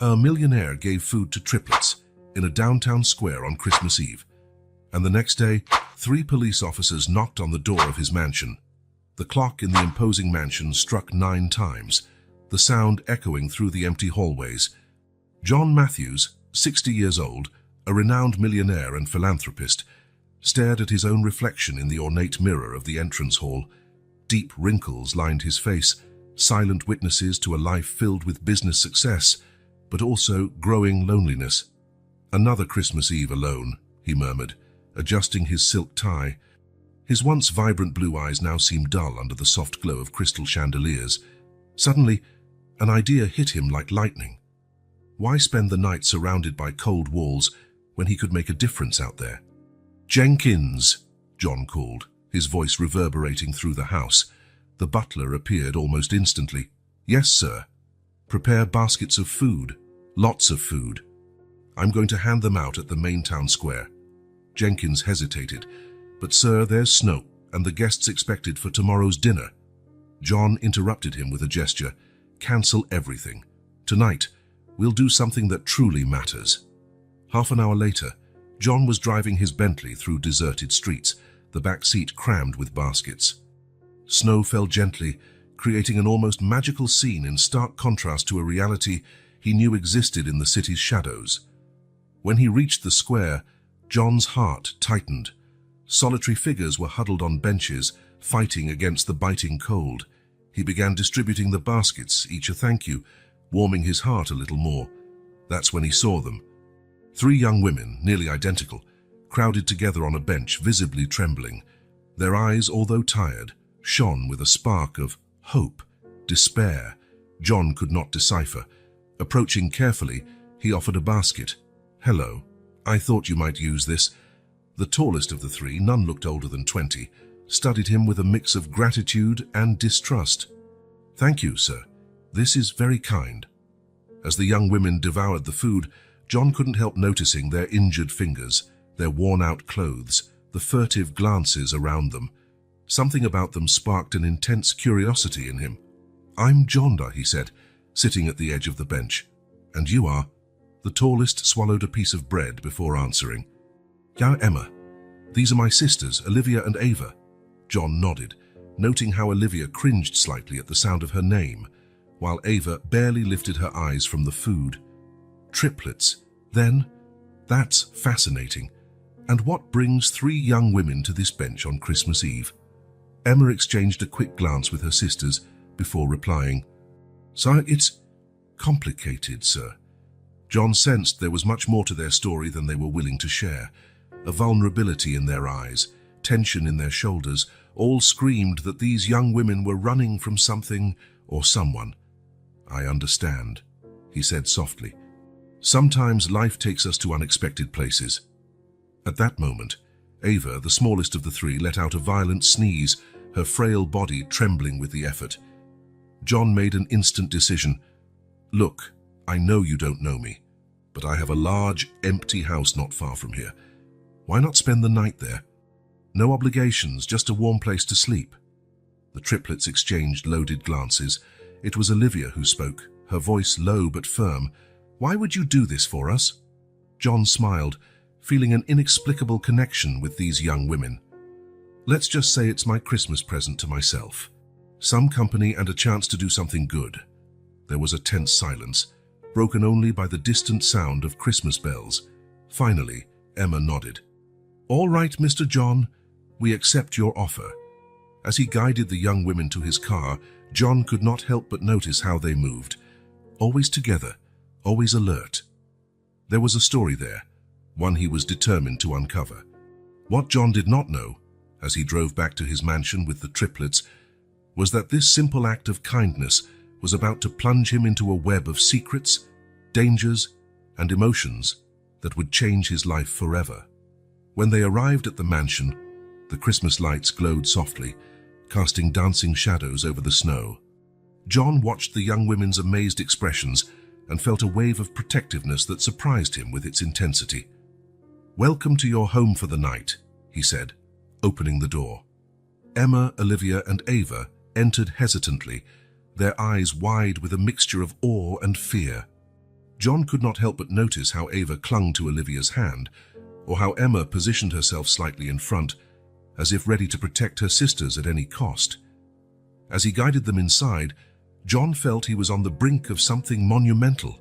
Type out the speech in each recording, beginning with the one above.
A millionaire gave food to triplets in a downtown square on Christmas Eve, and the next day, 3 police officers knocked on the door of his mansion. The clock in the imposing mansion struck 9 times, the sound echoing through the empty hallways. John Matthews, 60 years old, a renowned millionaire and philanthropist, stared at his own reflection in the ornate mirror of the entrance hall. Deep wrinkles lined his face, silent witnesses to a life filled with business success, but also growing loneliness. "Another Christmas Eve alone," he murmured, adjusting his silk tie. His once vibrant blue eyes now seemed dull under the soft glow of crystal chandeliers. Suddenly, an idea hit him like lightning. Why spend the night surrounded by cold walls when he could make a difference out there? "Jenkins," John called, his voice reverberating through the house. The butler appeared almost instantly. "Yes, sir. Prepare baskets of food, lots of food. I'm going to hand them out at the main town square." Jenkins hesitated. "But sir, there's snow, and the guests expected for tomorrow's dinner." John interrupted him with a gesture. "Cancel everything. Tonight, we'll do something that truly matters." Half an hour later, John was driving his Bentley through deserted streets, the back seat crammed with baskets. Snow fell gently, creating an almost magical scene in stark contrast to a reality he knew existed in the city's shadows. When he reached the square, John's heart tightened. Solitary figures were huddled on benches, fighting against the biting cold. He began distributing the baskets, each a thank you, warming his heart a little more. That's when he saw them. 3 young women, nearly identical, crowded together on a bench, visibly trembling. Their eyes, although tired, shone with a spark of hope, despair. John could not decipher. Approaching carefully, he offered a basket. "Hello. I thought you might use this." The tallest of the 3, none looked older than 20, studied him with a mix of gratitude and distrust. "Thank you, sir. This is very kind." As the young women devoured the food, John couldn't help noticing their injured fingers, their worn-out clothes, the furtive glances around them. Something about them sparked an intense curiosity in him. "I'm Jonda," he said, sitting at the edge of the bench. "And you are?" The tallest swallowed a piece of bread before answering. "Ja, Emma. These are my sisters, Olivia and Ava." John nodded, noting how Olivia cringed slightly at the sound of her name, while Ava barely lifted her eyes from the food. "Triplets, then? That's fascinating. And what brings 3 young women to this bench on Christmas Eve?" Emma exchanged a quick glance with her sisters before replying, "Sir, it's complicated, sir." John sensed there was much more to their story than they were willing to share. A vulnerability in their eyes, tension in their shoulders, all screamed that these young women were running from something or someone. "I understand," he said softly. "Sometimes life takes us to unexpected places." At that moment, Ava, the smallest of the 3, let out a violent sneeze, her frail body trembling with the effort. John made an instant decision. "Look, I know you don't know me, but I have a large, empty house not far from here. Why not spend the night there? No obligations, just a warm place to sleep." The triplets exchanged loaded glances. It was Olivia who spoke, her voice low but firm. "Why would you do this for us?" John smiled, feeling an inexplicable connection with these young women. "Let's just say it's my Christmas present to myself. Some company and a chance to do something good." There was a tense silence, broken only by the distant sound of Christmas bells. Finally, Emma nodded. "All right, Mr. John, we accept your offer." As he guided the young women to his car, John could not help but notice how they moved. Always together, always alert. There was a story there, one he was determined to uncover. What John did not know, as he drove back to his mansion with the triplets, was that this simple act of kindness was about to plunge him into a web of secrets, dangers, and emotions that would change his life forever. When they arrived at the mansion, the Christmas lights glowed softly, casting dancing shadows over the snow. John watched the young women's amazed expressions and felt a wave of protectiveness that surprised him with its intensity. "Welcome to your home for the night," he said, opening the door. Emma, Olivia, and Ava entered hesitantly, their eyes wide with a mixture of awe and fear. John could not help but notice how Ava clung to Olivia's hand, or how Emma positioned herself slightly in front, as if ready to protect her sisters at any cost. As he guided them inside, John felt he was on the brink of something monumental.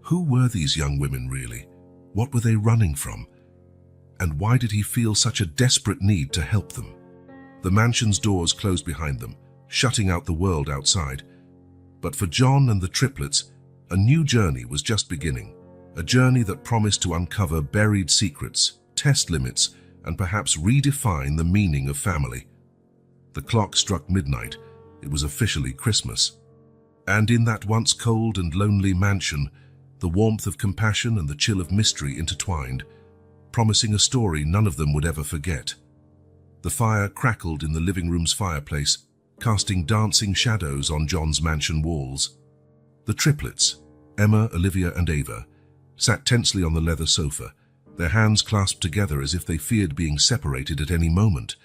Who were these young women really? What were they running from? And why did he feel such a desperate need to help them? The mansion's doors closed behind them, shutting out the world outside. But for John and the triplets, a new journey was just beginning. A journey that promised to uncover buried secrets, test limits, and perhaps redefine the meaning of family. The clock struck midnight. It was officially Christmas. And in that once cold and lonely mansion, the warmth of compassion and the chill of mystery intertwined, promising a story none of them would ever forget. The fire crackled in the living room's fireplace, casting dancing shadows on John's mansion walls. The triplets, Emma, Olivia, and Ava, sat tensely on the leather sofa, their hands clasped together as if they feared being separated at any moment.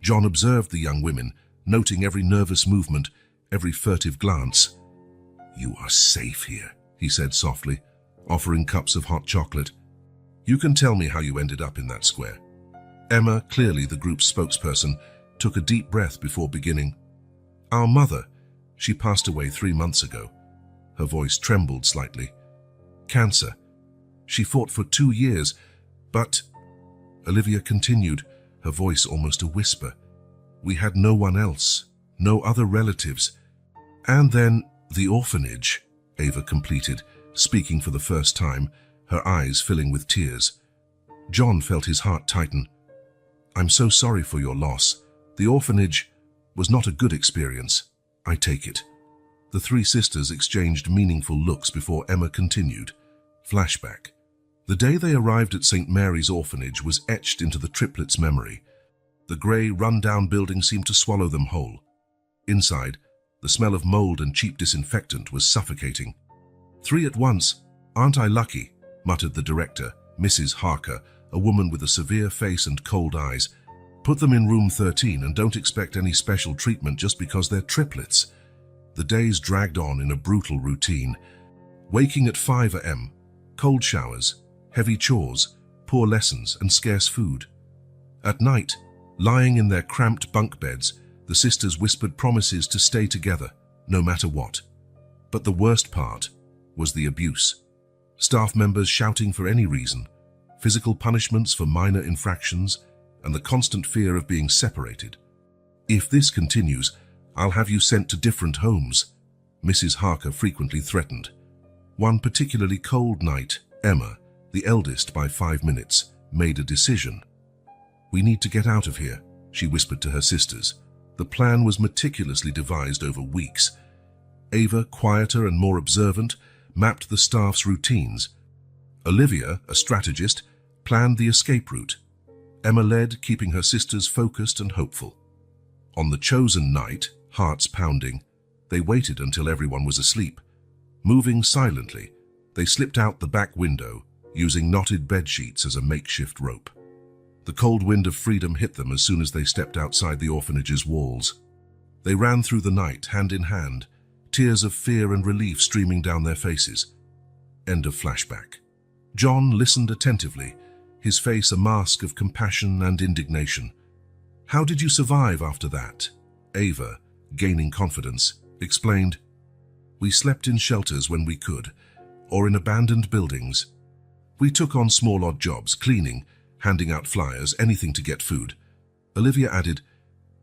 John observed the young women, noting every nervous movement, every furtive glance. "You are safe here," he said softly, offering cups of hot chocolate. "You can tell me how you ended up in that square." Emma, clearly the group's spokesperson, took a deep breath before beginning. "Our mother, she passed away 3 months ago." Her voice trembled slightly. "Cancer. She fought for 2 years, but..." Olivia continued, her voice almost a whisper. "We had no one else, no other relatives. And then the orphanage," Ava completed, speaking for the first time, her eyes filling with tears. John felt his heart tighten. "I'm so sorry for your loss. The orphanage was not a good experience. I take it." The three sisters exchanged meaningful looks before Emma continued. Flashback. The day they arrived at St. Mary's orphanage was etched into the triplets' memory. The grey, run-down building seemed to swallow them whole. Inside, the smell of mold and cheap disinfectant was suffocating. "3 at once, aren't I lucky?" muttered the director, Mrs. Harker, a woman with a severe face and cold eyes. "Put them in room 13 and don't expect any special treatment just because they're triplets." The days dragged on in a brutal routine. Waking at 5 a.m., cold showers, heavy chores, poor lessons, and scarce food. At night, lying in their cramped bunk beds, the sisters whispered promises to stay together, no matter what. But the worst part was the abuse. Staff members shouting for any reason, physical punishments for minor infractions, and the constant fear of being separated. "If this continues, I'll have you sent to different homes," Mrs. Harker frequently threatened. One particularly cold night, Emma, the eldest by 5 minutes, made a decision. "We need to get out of here," she whispered to her sisters. The plan was meticulously devised over weeks. Ava, quieter and more observant, mapped the staff's routines. Olivia, a strategist, planned the escape route. Emma led, keeping her sisters focused and hopeful. On the chosen night, hearts pounding, they waited until everyone was asleep. Moving silently, they slipped out the back window, using knotted bedsheets as a makeshift rope. The cold wind of freedom hit them as soon as they stepped outside the orphanage's walls. They ran through the night, hand in hand, tears of fear and relief streaming down their faces. End of flashback. John listened attentively, his face a mask of compassion and indignation. "How did you survive after that?" Ava, gaining confidence, explained. "We slept in shelters when we could, or in abandoned buildings. We took on small odd jobs, cleaning, handing out flyers, anything to get food." Olivia added,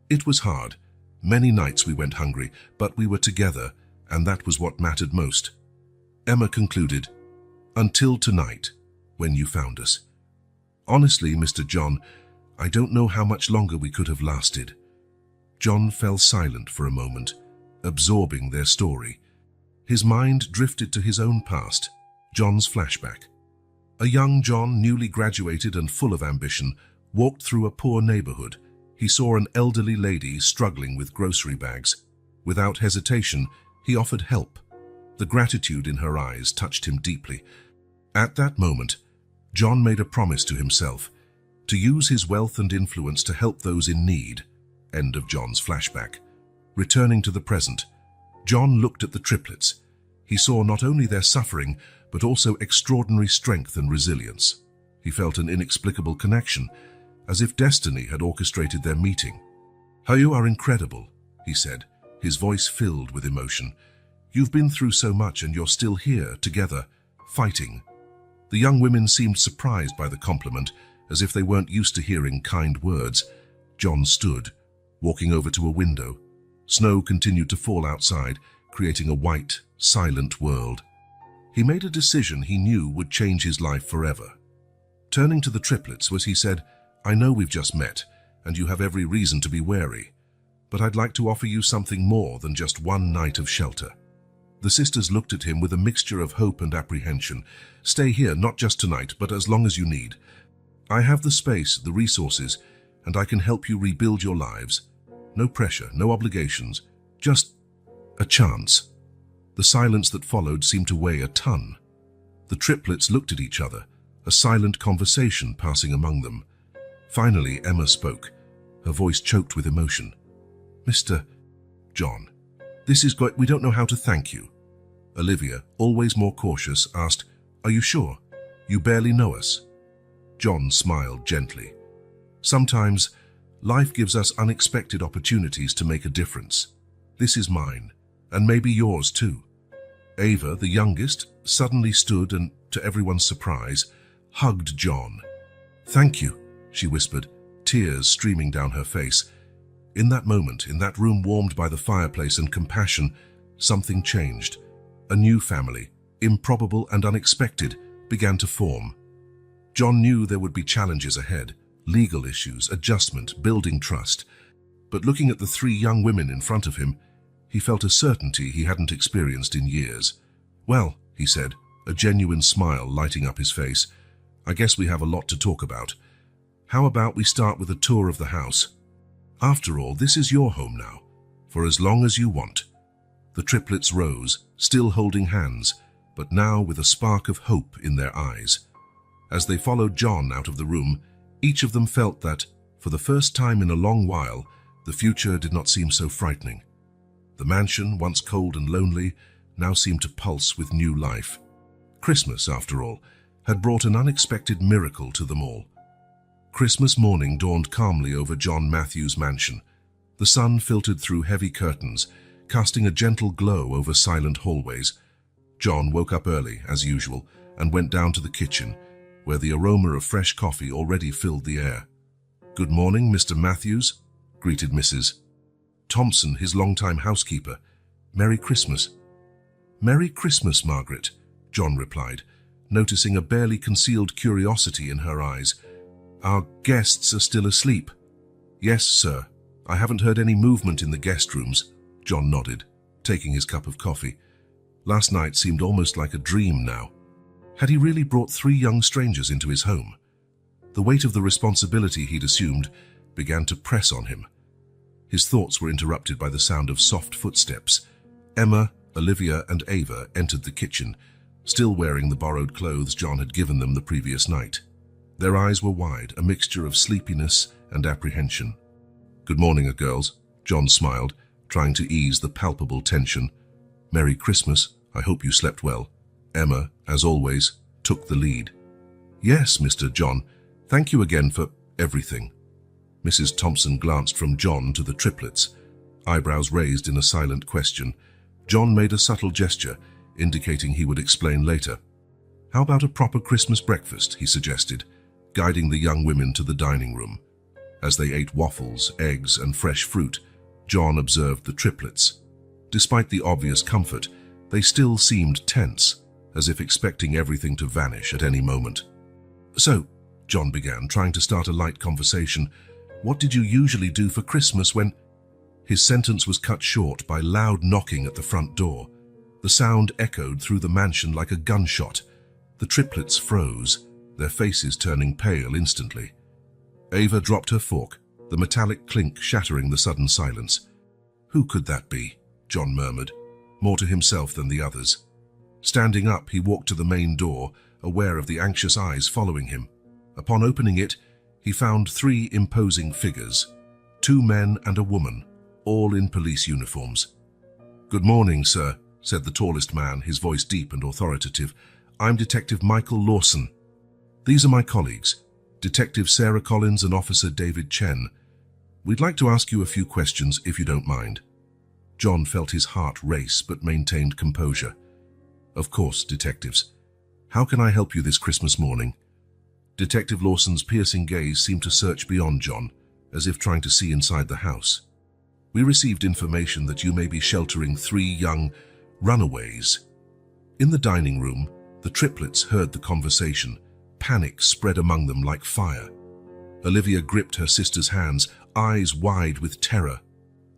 "It was hard. Many nights we went hungry, but we were together, and that was what mattered most." Emma concluded, "Until tonight, when you found us. Honestly, Mr. John, I don't know how much longer we could have lasted." John fell silent for a moment, absorbing their story. His mind drifted to his own past, John's flashback. A young John, newly graduated and full of ambition, walked through a poor neighborhood. He saw an elderly lady struggling with grocery bags. Without hesitation, he offered help. The gratitude in her eyes touched him deeply. At that moment, John made a promise to himself to use his wealth and influence to help those in need. End of John's flashback. Returning to the present, John looked at the triplets. He saw not only their suffering, but also extraordinary strength and resilience. He felt an inexplicable connection, as if destiny had orchestrated their meeting. "You are incredible," he said, his voice filled with emotion. "You've been through so much and you're still here, together, fighting." The young women seemed surprised by the compliment, as if they weren't used to hearing kind words. John stood, walking over to a window. Snow continued to fall outside, creating a white, silent world. He made a decision he knew would change his life forever. Turning to the triplets, he said, "I know we've just met, and you have every reason to be wary, but I'd like to offer you something more than just one night of shelter." The sisters looked at him with a mixture of hope and apprehension. "Stay here, not just tonight, but as long as you need. I have the space, the resources, and I can help you rebuild your lives. No pressure, no obligations, just a chance." The silence that followed seemed to weigh a ton. The triplets looked at each other, a silent conversation passing among them. Finally, Emma spoke, her voice choked with emotion. "Mr. John, we don't know how to thank you." Olivia, always more cautious, asked, "Are you sure? You barely know us." John smiled gently. "Sometimes, life gives us unexpected opportunities to make a difference. This is mine, and maybe yours too." Ava, the youngest, suddenly stood and, to everyone's surprise, hugged John. "Thank you," she whispered, tears streaming down her face. In that moment, in that room warmed by the fireplace and compassion, something changed. A new family, improbable and unexpected, began to form. John knew there would be challenges ahead, legal issues, adjustment, building trust. But looking at the three young women in front of him, he felt a certainty he hadn't experienced in years. "Well," he said, a genuine smile lighting up his face, "I guess we have a lot to talk about. How about we start with a tour of the house? After all, this is your home now, for as long as you want." The triplets rose, still holding hands, but now with a spark of hope in their eyes. As they followed John out of the room, each of them felt that, for the first time in a long while, the future did not seem so frightening. The mansion, once cold and lonely, now seemed to pulse with new life. Christmas, after all, had brought an unexpected miracle to them all. Christmas morning dawned calmly over John Matthews' mansion. The sun filtered through heavy curtains, casting a gentle glow over silent hallways. John woke up early, as usual, and went down to the kitchen, where the aroma of fresh coffee already filled the air. "Good morning, Mr. Matthews," greeted Mrs. Thompson, his longtime housekeeper. "Merry Christmas." "Merry Christmas, Margaret," John replied, noticing a barely concealed curiosity in her eyes. "Our guests are still asleep." "Yes, sir. I haven't heard any movement in the guest rooms," John nodded, taking his cup of coffee. Last night seemed almost like a dream now. Had he really brought three young strangers into his home? The weight of the responsibility he'd assumed began to press on him. His thoughts were interrupted by the sound of soft footsteps. Emma, Olivia, and Ava entered the kitchen, still wearing the borrowed clothes John had given them the previous night. Their eyes were wide, a mixture of sleepiness and apprehension. "Good morning, girls," John smiled, trying to ease the palpable tension. "Merry Christmas. I hope you slept well." Emma, as always, took the lead. "Yes, Mr. John. Thank you again for everything." Mrs. Thompson glanced from John to the triplets, eyebrows raised in a silent question. John made a subtle gesture, indicating he would explain later. "How about a proper Christmas breakfast?" he suggested, guiding the young women to the dining room. As they ate waffles, eggs, and fresh fruit, John observed the triplets. Despite the obvious comfort, they still seemed tense, as if expecting everything to vanish at any moment. "So," John began, trying to start a light conversation, "what did you usually do for Christmas when—" His sentence was cut short by loud knocking at the front door. The sound echoed through the mansion like a gunshot. The triplets froze, their faces turning pale instantly. Ava dropped her fork, the metallic clink shattering the sudden silence. "Who could that be?" John murmured, more to himself than the others. Standing up, he walked to the main door, aware of the anxious eyes following him. Upon opening it, he found three imposing figures, 2 men and a woman, all in police uniforms. "Good morning, sir," said the tallest man, his voice deep and authoritative. I'm Detective Michael Lawson. These are my colleagues, Detective Sarah Collins and Officer David Chen. We'd like to ask you a few questions if you don't mind. John felt his heart race but maintained composure. Of course, detectives. How can I help you this Christmas morning? Detective Lawson's piercing gaze seemed to search beyond John, as if trying to see inside the house. We received information that you may be sheltering 3 young runaways. In the dining room, the triplets heard the conversation. Panic spread among them like fire. Olivia gripped her sister's hands, eyes wide with terror.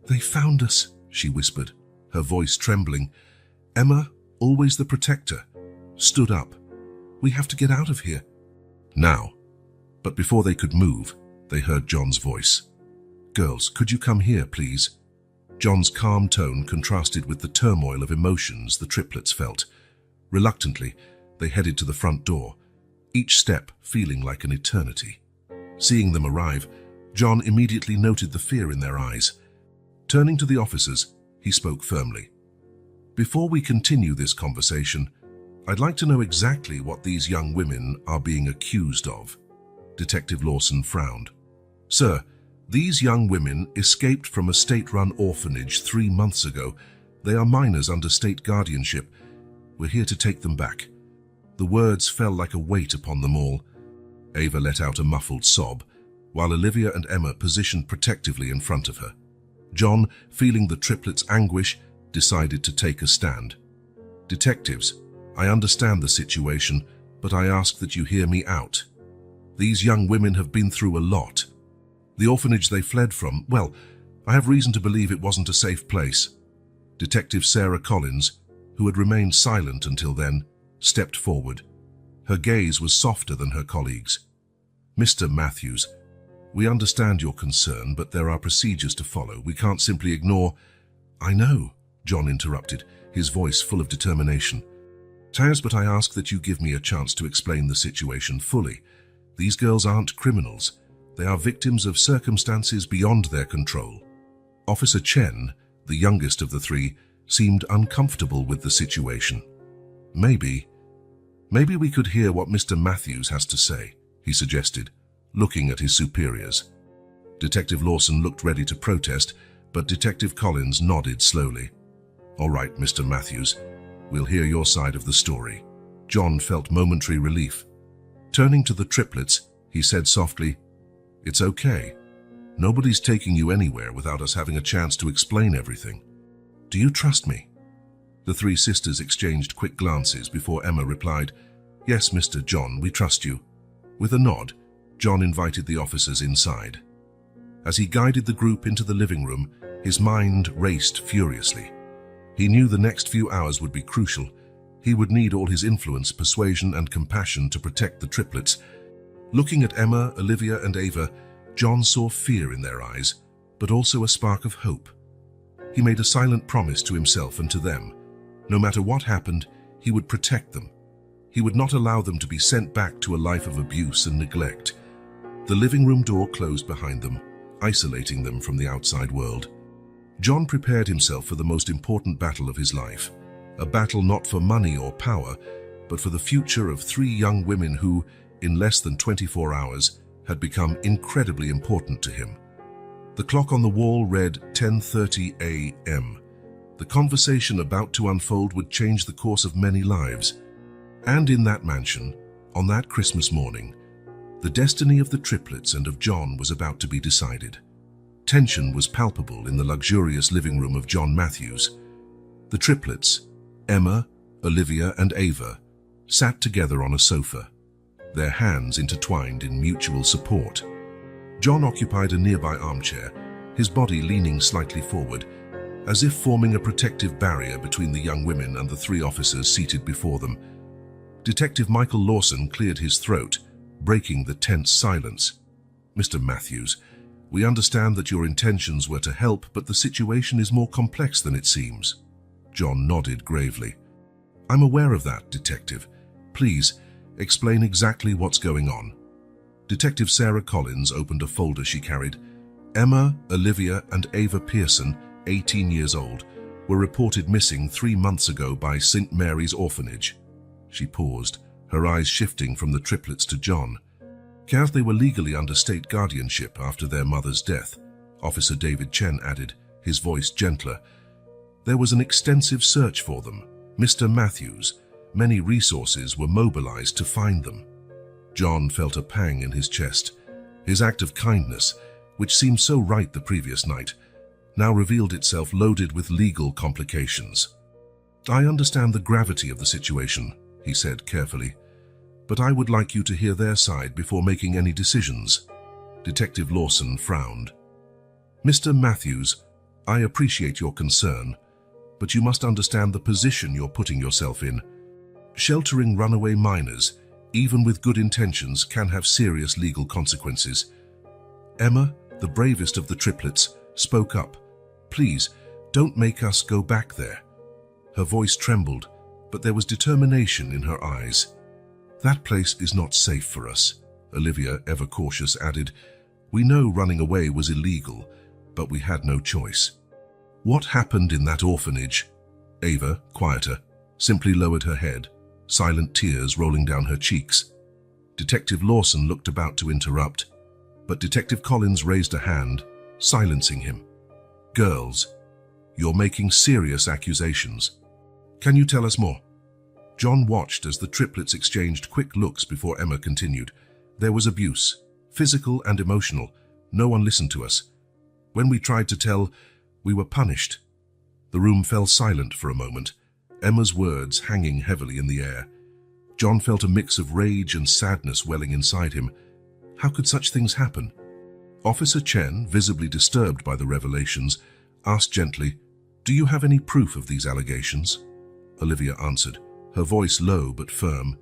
"They found us," she whispered, her voice trembling. Emma, always the protector, stood up. "We have to get out of here." Now. But before they could move, they heard John's voice. "Girls, could you come here, please?" John's calm tone contrasted with the turmoil of emotions the triplets felt. Reluctantly, they headed to the front door, each step feeling like an eternity. Seeing them arrive, John immediately noted the fear in their eyes. Turning to the officers, he spoke firmly. "Before we continue this conversation, I'd like to know exactly what these young women are being accused of." Detective Lawson frowned. "Sir, these young women escaped from a state-run orphanage 3 months ago. They are minors under state guardianship. We're here to take them back." The words fell like a weight upon them all. Ava let out a muffled sob, while Olivia and Emma positioned protectively in front of her. John, feeling the triplets' anguish, decided to take a stand. "Detectives, I understand the situation, but I ask that you hear me out. These young women have been through a lot. The orphanage they fled from, well, I have reason to believe it wasn't a safe place." Detective Sarah Collins, who had remained silent until then, stepped forward. Her gaze was softer than her colleagues. "Mr. Matthews, we understand your concern, but there are procedures to follow. We can't simply ignore—" "I know," John interrupted, his voice full of determination. "Taz, but I ask that you give me a chance to explain the situation fully. These girls aren't criminals. They are victims of circumstances beyond their control." Officer Chen, the youngest of the 3, seemed uncomfortable with the situation. Maybe we could hear what Mr. Matthews has to say," he suggested, looking at his superiors. Detective Lawson looked ready to protest, but Detective Collins nodded slowly. "All right, Mr. Matthews, we'll hear your side of the story." John felt momentary relief. Turning to the triplets, he said softly, "It's okay. Nobody's taking you anywhere without us having a chance to explain everything. Do you trust me?" The 3 sisters exchanged quick glances before Emma replied, "Yes, Mr. John, we trust you." With a nod, John invited the officers inside. As he guided the group into the living room, his mind raced furiously. He knew the next few hours would be crucial. He would need all his influence, persuasion, and compassion to protect the triplets. Looking at Emma, Olivia, and Ava, John saw fear in their eyes, but also a spark of hope. He made a silent promise to himself and to them. No matter what happened, he would protect them. He would not allow them to be sent back to a life of abuse and neglect. The living room door closed behind them, isolating them from the outside world. John prepared himself for the most important battle of his life, a battle not for money or power, but for the future of 3 young women who, in less than 24 hours, had become incredibly important to him. The clock on the wall read 10:30 a.m. The conversation about to unfold would change the course of many lives. And in that mansion, on that Christmas morning, the destiny of the triplets and of John was about to be decided. Tension was palpable in the luxurious living room of John Matthews. The triplets, Emma, Olivia, and Ava, sat together on a sofa, their hands intertwined in mutual support. John occupied a nearby armchair, his body leaning slightly forward, as if forming a protective barrier between the young women and the 3 officers seated before them. Detective Michael Lawson cleared his throat, breaking the tense silence. "Mr. Matthews, we understand that your intentions were to help, but the situation is more complex than it seems." John nodded gravely. "I'm aware of that, Detective. Please, explain exactly what's going on." Detective Sarah Collins opened a folder she carried. Emma, Olivia, and Ava Pearson, 18 years old, were reported missing 3 months ago by St. Mary's Orphanage. She paused, her eyes shifting from the triplets to John. As they were legally under state guardianship after their mother's death, Officer David Chen added, his voice gentler. There was an extensive search for them. Mr. Matthews, many resources were mobilized to find them. John felt a pang in his chest. His act of kindness, which seemed so right the previous night, now revealed itself loaded with legal complications. I understand the gravity of the situation, he said carefully, but I would like you to hear their side before making any decisions. Detective Lawson frowned. Mr. Matthews, I appreciate your concern, but you must understand the position you're putting yourself in. Sheltering runaway minors, even with good intentions, can have serious legal consequences. Emma, the bravest of the triplets, spoke up. Please, don't make us go back there. Her voice trembled, but there was determination in her eyes. That place is not safe for us, Olivia, ever cautious, added. We know running away was illegal, but we had no choice. What happened in that orphanage? Ava, quieter, simply lowered her head, silent tears rolling down her cheeks. Detective Lawson looked about to interrupt, but Detective Collins raised a hand, silencing him. Girls, you're making serious accusations. Can you tell us more? John watched as the triplets exchanged quick looks before Emma continued. There was abuse, physical and emotional. No one listened to us. When we tried to tell, we were punished. The room fell silent for a moment, Emma's words hanging heavily in the air. John felt a mix of rage and sadness welling inside him. How could such things happen? Officer Chen, visibly disturbed by the revelations, asked gently, Do you have any proof of these allegations? Olivia answered, her voice low but firm.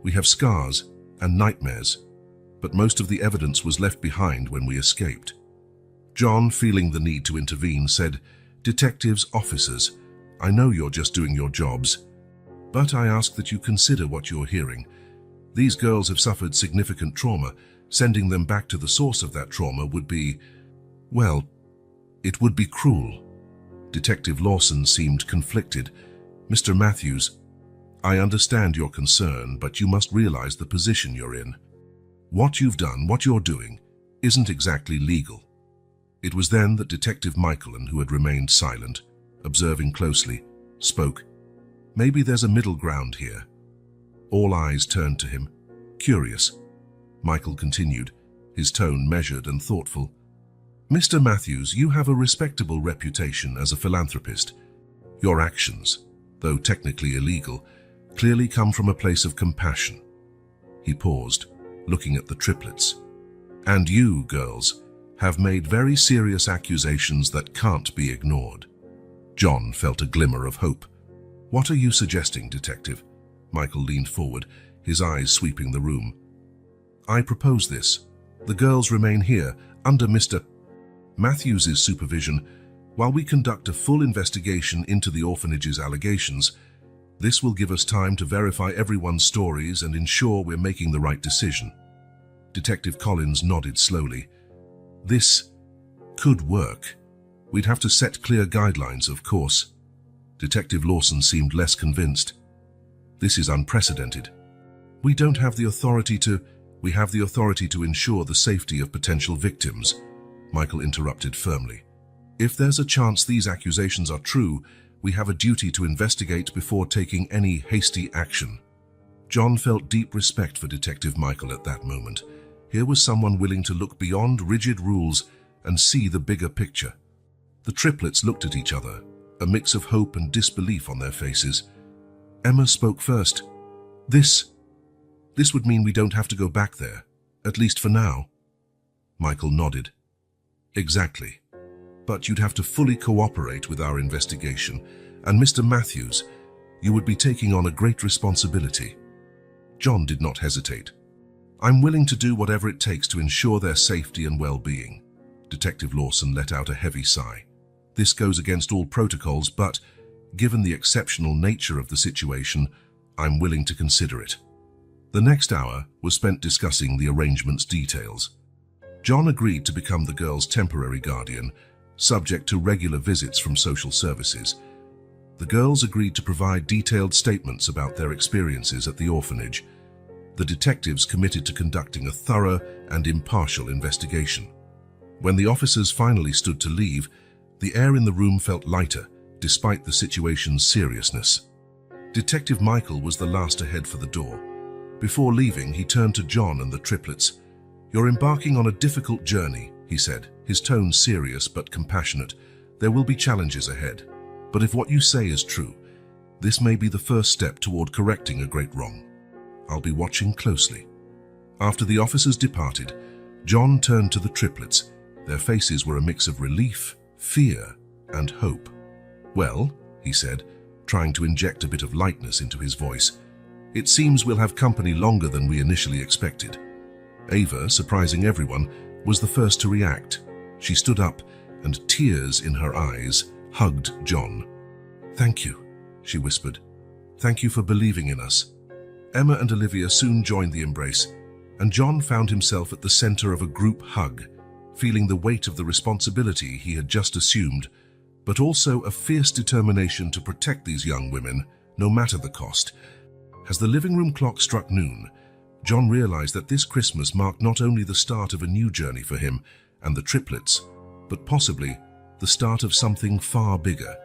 We have scars and nightmares, but most of the evidence was left behind when we escaped. John, feeling the need to intervene, said, Detectives, officers, I know you're just doing your jobs, but I ask that you consider what you're hearing. These girls have suffered significant trauma. Sending them back to the source of that trauma would be, well, it would be cruel. Detective Lawson seemed conflicted. Mr. Matthews, I understand your concern, but you must realize the position you're in. What you've done, what you're doing, isn't exactly legal. It was then that Detective Michaelin, who had remained silent, observing closely, spoke. Maybe there's a middle ground here. All eyes turned to him, curious. Michael continued, his tone measured and thoughtful. Mr. Matthews, you have a respectable reputation as a philanthropist. Your actions, though technically illegal, clearly come from a place of compassion. He paused, looking at the triplets. And you, girls, have made very serious accusations that can't be ignored. John felt a glimmer of hope. What are you suggesting, Detective? Michael leaned forward, his eyes sweeping the room. I propose this. The girls remain here, under Mr. Matthews's supervision, while we conduct a full investigation into the orphanage's allegations. This will give us time to verify everyone's stories and ensure we're making the right decision. Detective Collins nodded slowly. This could work. We'd have to set clear guidelines, of course. Detective Lawson seemed less convinced. This is unprecedented. We have the authority to ensure the safety of potential victims, Michael interrupted firmly. If there's a chance these accusations are true, we have a duty to investigate before taking any hasty action. John felt deep respect for Detective Michael at that moment. Here was someone willing to look beyond rigid rules and see the bigger picture. The triplets looked at each other, a mix of hope and disbelief on their faces. Emma spoke first. This would mean we don't have to go back there, at least for now. Michael nodded. Exactly. But you'd have to fully cooperate with our investigation, and Mr. Matthews, you would be taking on a great responsibility. John did not hesitate. I'm willing to do whatever it takes to ensure their safety and well-being. Detective Lawson let out a heavy sigh. This goes against all protocols, but given the exceptional nature of the situation, I'm willing to consider it. The next hour was spent discussing the arrangement's details. John agreed to become the girl's temporary guardian, subject to regular visits from social services. The girls agreed to provide detailed statements about their experiences at the orphanage. The detectives committed to conducting a thorough and impartial investigation. When the officers finally stood to leave, the air in the room felt lighter, despite the situation's seriousness. Detective Michael was the last to head for the door. Before leaving, he turned to John and the triplets. "You're embarking on a difficult journey," he said, his tone serious but compassionate. "There will be challenges ahead. But if what you say is true, this may be the first step toward correcting a great wrong. I'll be watching closely." After the officers departed, John turned to the triplets. Their faces were a mix of relief, fear, and hope. "Well," he said, trying to inject a bit of lightness into his voice, "it seems we'll have company longer than we initially expected." Ava, surprising everyone, was the first to react. She stood up, and tears in her eyes, hugged John. "Thank you," she whispered. "Thank you for believing in us." Emma and Olivia soon joined the embrace, and John found himself at the center of a group hug, feeling the weight of the responsibility he had just assumed, but also a fierce determination to protect these young women, no matter the cost. As the living room clock struck noon, John realized that this Christmas marked not only the start of a new journey for him and the triplets, but possibly the start of something far bigger.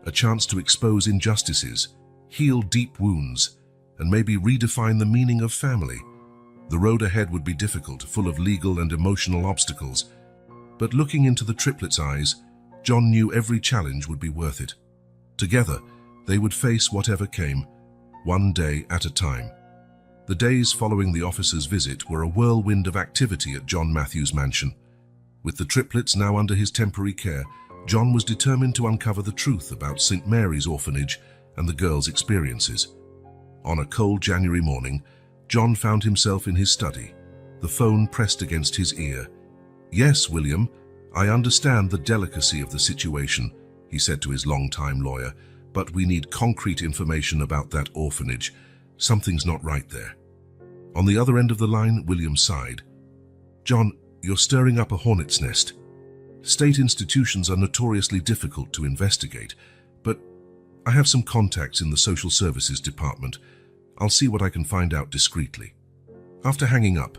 A chance to expose injustices, heal deep wounds, and maybe redefine the meaning of family. The road ahead would be difficult, full of legal and emotional obstacles, but looking into the triplets' eyes, John knew every challenge would be worth it. Together, they would face whatever came, one day at a time. The days following the officer's visit were a whirlwind of activity at John Matthews' mansion. With the triplets now under his temporary care, John was determined to uncover the truth about St. Mary's orphanage and the girls' experiences. On a cold January morning, John found himself in his study, the phone pressed against his ear. "Yes, William, I understand the delicacy of the situation," he said to his longtime lawyer, "but we need concrete information about that orphanage. Something's not right there." On the other end of the line, William sighed. "John, you're stirring up a hornet's nest. State institutions are notoriously difficult to investigate, but I have some contacts in the social services department. I'll see what I can find out discreetly." After hanging up,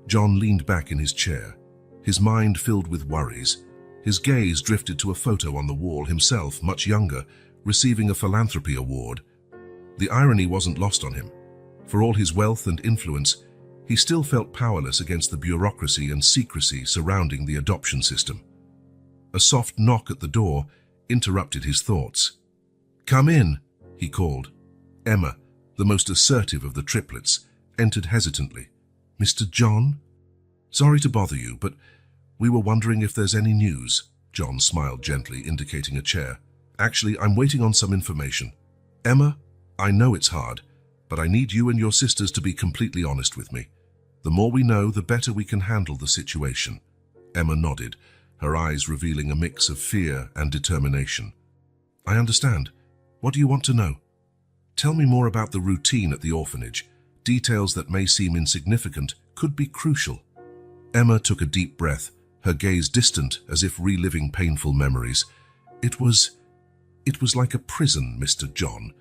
John leaned back in his chair, his mind filled with worries. His gaze drifted to a photo on the wall, himself, much younger, receiving a philanthropy award. The irony wasn't lost on him. For all his wealth and influence, he still felt powerless against the bureaucracy and secrecy surrounding the adoption system. A soft knock at the door interrupted his thoughts. "Come in," he called. Emma, the most assertive of the triplets, entered hesitantly. "Mr. John? Sorry to bother you, but we were wondering if there's any news." John smiled gently, indicating a chair. "Actually, I'm waiting on some information." "Emma, I know it's hard, but I need you and your sisters to be completely honest with me. The more we know, the better we can handle the situation." Emma nodded, her eyes revealing a mix of fear and determination. "I understand. What do you want to know?" "Tell me more about the routine at the orphanage. Details that may seem insignificant could be crucial." Emma took a deep breath, her gaze distant as if reliving painful memories. It was like a prison, Mr. John.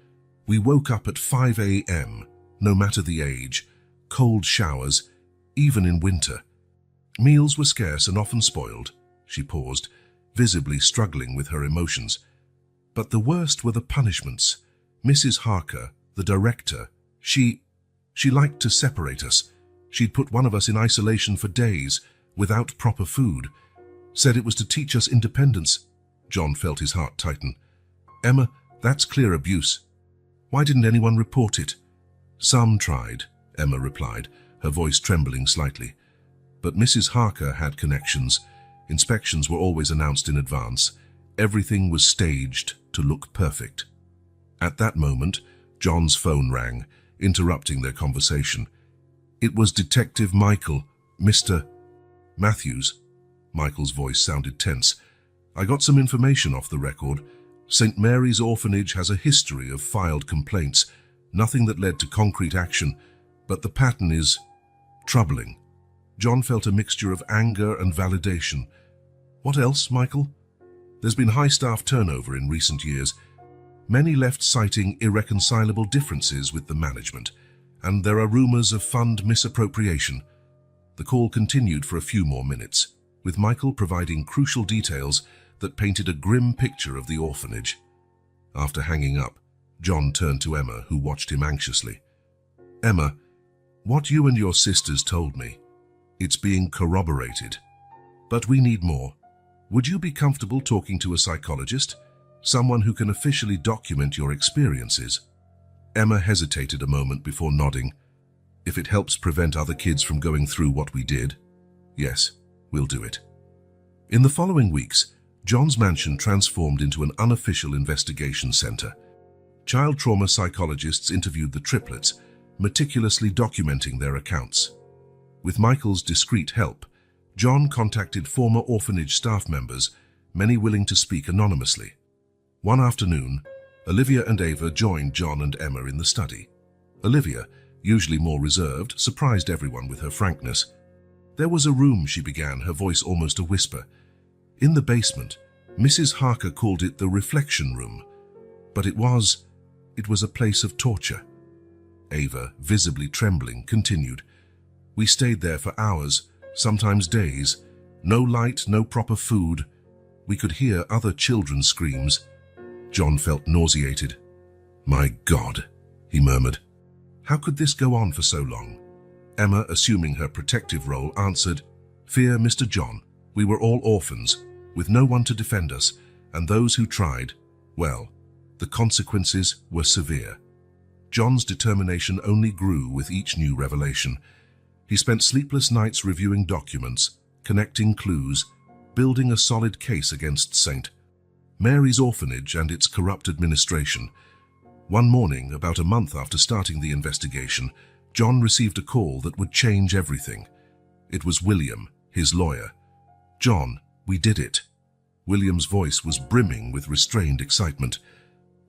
We woke up at 5 a.m., no matter the age, cold showers, even in winter. Meals were scarce and often spoiled." She paused, visibly struggling with her emotions. "But the worst were the punishments. Mrs. Harker, the director, she liked to separate us. She'd put one of us in isolation for days, without proper food. Said it was to teach us independence." John felt his heart tighten. "Emma, that's clear abuse. Why didn't anyone report it?" "Some tried," Emma replied, her voice trembling slightly. "But Mrs. Harker had connections. Inspections were always announced in advance. Everything was staged to look perfect." At that moment, John's phone rang, interrupting their conversation. It was Detective Michael. "Mr. Matthews." Michael's voice sounded tense. "I got some information off the record. St. Mary's Orphanage has a history of filed complaints, nothing that led to concrete action, but the pattern is troubling." John felt a mixture of anger and validation. "What else, Michael?" "There's been high staff turnover in recent years. Many left citing irreconcilable differences with the management, and there are rumors of fund misappropriation. The call continued for a few more minutes, with Michael providing crucial details that painted a grim picture of the orphanage. After hanging up, John turned to Emma, who watched him anxiously. "Emma, what you and your sisters told me, it's being corroborated. But we need more. Would you be comfortable talking to a psychologist? Someone who can officially document your experiences?" Emma hesitated a moment before nodding. "If it helps prevent other kids from going through what we did, yes, we'll do it." In the following weeks, John's mansion transformed into an unofficial investigation center. Child trauma psychologists interviewed the triplets, meticulously documenting their accounts. With Michael's discreet help, John contacted former orphanage staff members, many willing to speak anonymously. One afternoon, Olivia and Ava joined John and Emma in the study. Olivia, usually more reserved, surprised everyone with her frankness. "There was a room," she began, her voice almost a whisper. "In the basement. Mrs. Harker called it the reflection room. But it was a place of torture." Ava, visibly trembling, continued. "We stayed there for hours, sometimes days. No light, no proper food. We could hear other children's screams." John felt nauseated. "My God," he murmured. "How could this go on for so long?" Emma, assuming her protective role, answered, "Fear, Mr. John. We were all orphans, with no one to defend us, and those who tried, well, the consequences were severe." John's determination only grew with each new revelation. He spent sleepless nights reviewing documents, connecting clues, building a solid case against St. Mary's Orphanage and its corrupt administration. One morning, about a month after starting the investigation, John received a call that would change everything. It was William, his lawyer. "John, we did it." William's voice was brimming with restrained excitement.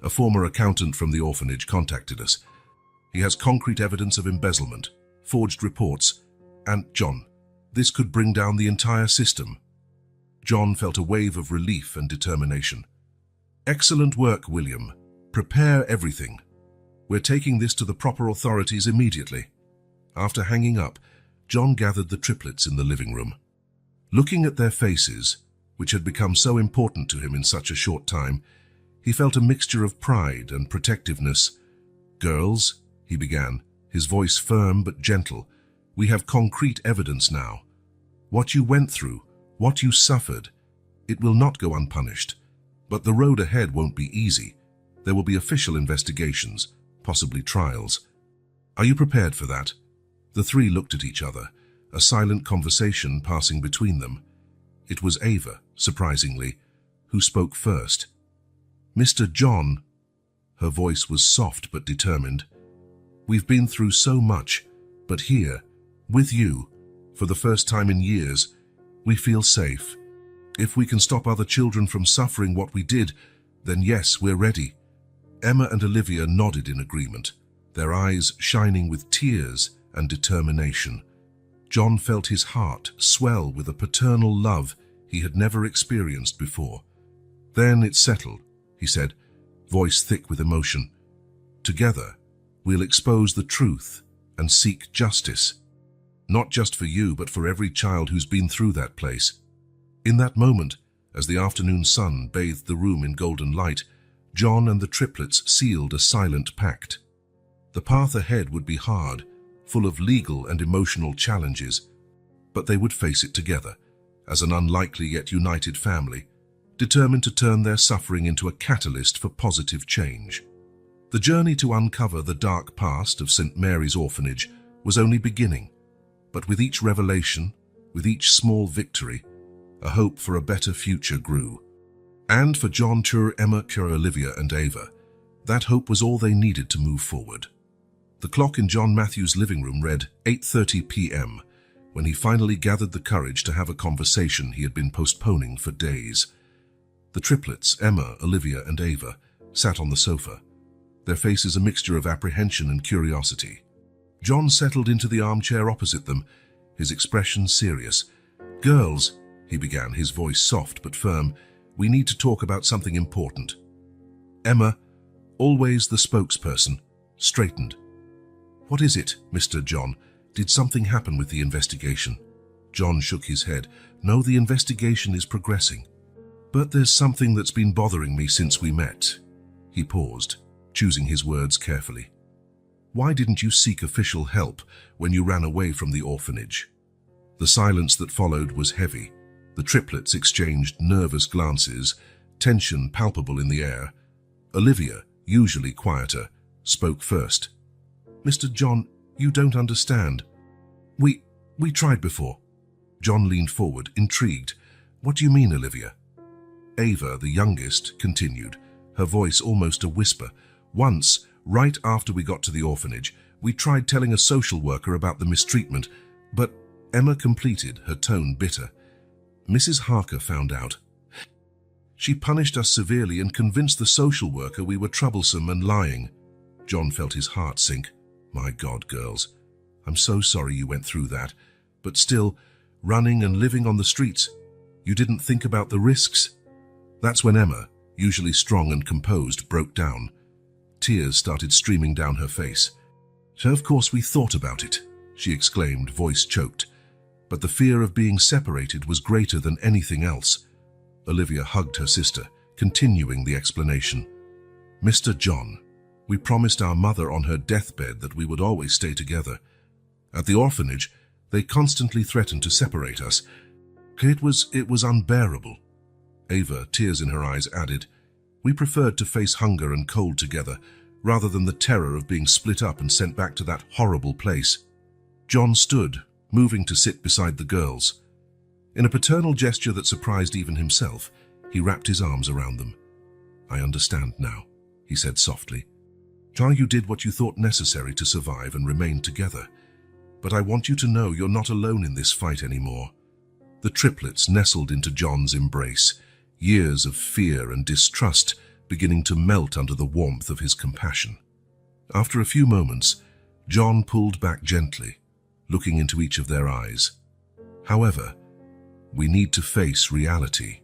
"A former accountant from the orphanage contacted us. He has concrete evidence of embezzlement, forged reports, and, John, this could bring down the entire system." John felt a wave of relief and determination. "Excellent work, William. Prepare everything. We're taking this to the proper authorities immediately." After hanging up, John gathered the triplets in the living room. Looking at their faces, which had become so important to him in such a short time, he felt a mixture of pride and protectiveness. "Girls," he began, his voice firm but gentle, "we have concrete evidence now. What you went through, what you suffered, it will not go unpunished. But the road ahead won't be easy. There will be official investigations, possibly trials. Are you prepared for that?" The three looked at each other, a silent conversation passing between them. It was Ava, surprisingly, who spoke first. "Mr. John," her voice was soft but determined, "we've been through so much, but here, with you, for the first time in years, we feel safe. If we can stop other children from suffering what we did, then yes, we're ready." Emma and Olivia nodded in agreement, their eyes shining with tears and determination. John felt his heart swell with a paternal love he had never experienced before. "Then it's settled," he said, voice thick with emotion. "Together, we'll expose the truth and seek justice. Not just for you, but for every child who's been through that place." In that moment, as the afternoon sun bathed the room in golden light, John and the triplets sealed a silent pact. The path ahead would be hard, full of legal and emotional challenges, but they would face it together, as an unlikely yet united family, determined to turn their suffering into a catalyst for positive change. The journey to uncover the dark past of St. Mary's Orphanage was only beginning, but with each revelation, with each small victory, a hope for a better future grew. And for John, Emma, Olivia, and Ava, that hope was all they needed to move forward. The clock in John Matthews' living room read 8:30 p.m. when he finally gathered the courage to have a conversation he had been postponing for days. The triplets, Emma, Olivia, and Ava, sat on the sofa, their faces a mixture of apprehension and curiosity. John settled into the armchair opposite them, his expression serious. "Girls," he began, his voice soft but firm, "we need to talk about something important." Emma, always the spokesperson, straightened. "What is it, Mr. John? Did something happen with the investigation?" John shook his head. "No, the investigation is progressing. But there's something that's been bothering me since we met." He paused, choosing his words carefully. "Why didn't you seek official help when you ran away from the orphanage?" The silence that followed was heavy. The triplets exchanged nervous glances, tension palpable in the air. Olivia, usually quieter, spoke first. "Mr. John, you don't understand. We tried before." John leaned forward, intrigued. "What do you mean, Olivia?" Ava, the youngest, continued, her voice almost a whisper. "Once, right after we got to the orphanage, we tried telling a social worker about the mistreatment, but," Emma completed, her tone bitter, "Mrs. Harker found out. She punished us severely and convinced the social worker we were troublesome and lying." John felt his heart sink. "My God, girls, I'm so sorry you went through that. But still, running and living on the streets, you didn't think about the risks?" That's when Emma, usually strong and composed, broke down. Tears started streaming down her face. "So of course we thought about it," she exclaimed, voice choked. "But the fear of being separated was greater than anything else." Olivia hugged her sister, continuing the explanation. "Mr. John, we promised our mother on her deathbed that we would always stay together. At the orphanage, they constantly threatened to separate us. It was unbearable." Ava, tears in her eyes, added, "We preferred to face hunger and cold together, rather than the terror of being split up and sent back to that horrible place." John stood, moving to sit beside the girls. In a paternal gesture that surprised even himself, he wrapped his arms around them. "I understand now," he said softly. "Child, you did what you thought necessary to survive and remain together. But I want you to know you're not alone in this fight anymore." The triplets nestled into John's embrace, years of fear and distrust beginning to melt under the warmth of his compassion. After a few moments, John pulled back gently, looking into each of their eyes. "However, we need to face reality.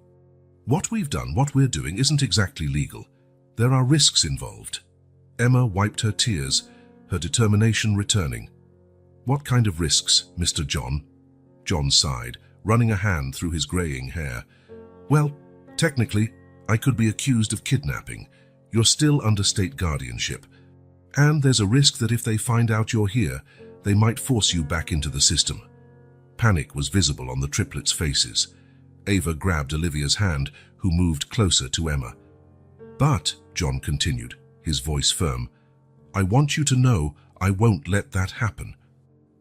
What we've done, what we're doing, isn't exactly legal. There are risks involved." Emma wiped her tears, her determination returning. "What kind of risks, Mr. John?" John sighed, running a hand through his graying hair. "Well, technically, I could be accused of kidnapping. You're still under state guardianship. And there's a risk that if they find out you're here, they might force you back into the system." Panic was visible on the triplets' faces. Ava grabbed Olivia's hand, who moved closer to Emma. "But," John continued, his voice firm, "I want you to know I won't let that happen.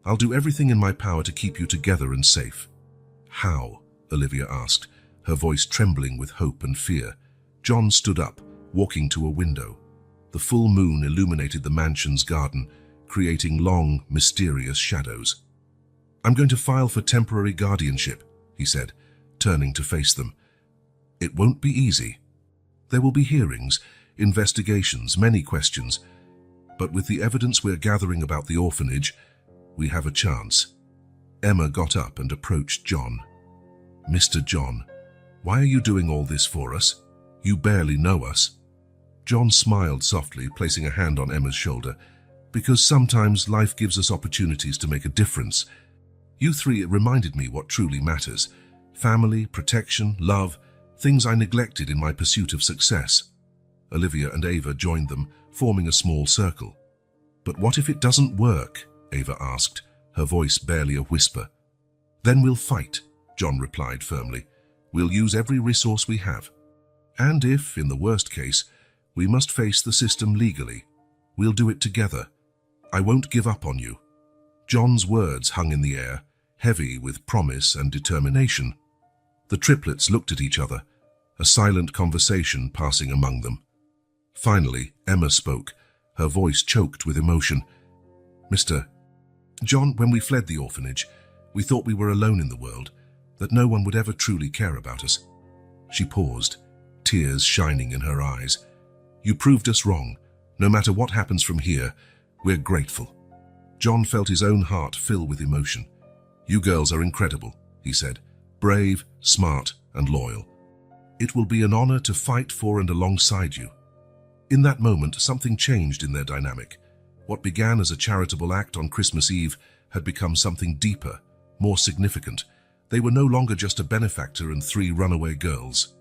I'll do everything in my power to keep you together and safe." "How?" Olivia asked, her voice trembling with hope and fear. John stood up, walking to a window. The full moon illuminated the mansion's garden, creating long, mysterious shadows. "I'm going to file for temporary guardianship," he said, turning to face them. "It won't be easy. There will be hearings, investigations, many questions. But with the evidence we're gathering about the orphanage, we have a chance." Emma got up and approached John. "Mr. John, why are you doing all this for us? You barely know us." John smiled softly, placing a hand on Emma's shoulder. "Because sometimes life gives us opportunities to make a difference. You three reminded me what truly matters. Family, protection, love, things I neglected in my pursuit of success." Olivia and Ava joined them, forming a small circle. "But what if it doesn't work?" Ava asked, her voice barely a whisper. "Then we'll fight," John replied firmly. "We'll use every resource we have. And if, in the worst case, we must face the system legally, we'll do it together. I won't give up on you." John's words hung in the air, heavy with promise and determination. The triplets looked at each other, a silent conversation passing among them. Finally, Emma spoke, her voice choked with emotion. "Mr. John, when we fled the orphanage, we thought we were alone in the world, that no one would ever truly care about us." She paused, tears shining in her eyes. "You proved us wrong. No matter what happens from here, we're grateful." John felt his own heart fill with emotion. "You girls are incredible," he said, "brave, smart, and loyal. It will be an honor to fight for and alongside you." In that moment, something changed in their dynamic. What began as a charitable act on Christmas Eve had become something deeper, more significant. They were no longer just a benefactor and 3 runaway girls.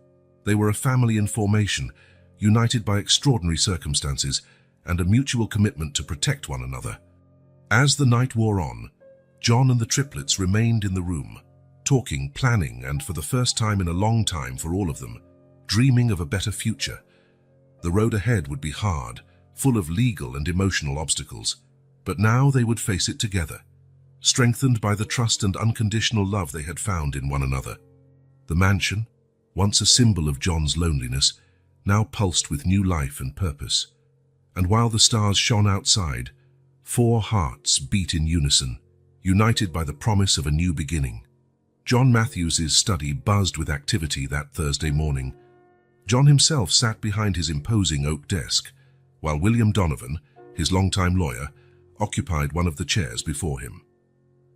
They were a family in formation, united by extraordinary circumstances and a mutual commitment to protect one another. As the night wore on, John and the triplets remained in the room, talking, planning, and for the first time in a long time for all of them, dreaming of a better future. The road ahead would be hard, full of legal and emotional obstacles, but now they would face it together, strengthened by the trust and unconditional love they had found in one another. The mansion, once a symbol of John's loneliness, now pulsed with new life and purpose. And while the stars shone outside, 4 hearts beat in unison, united by the promise of a new beginning. John Matthews's study buzzed with activity that Thursday morning. John himself sat behind his imposing oak desk, while William Donovan, his longtime lawyer, occupied one of the chairs before him.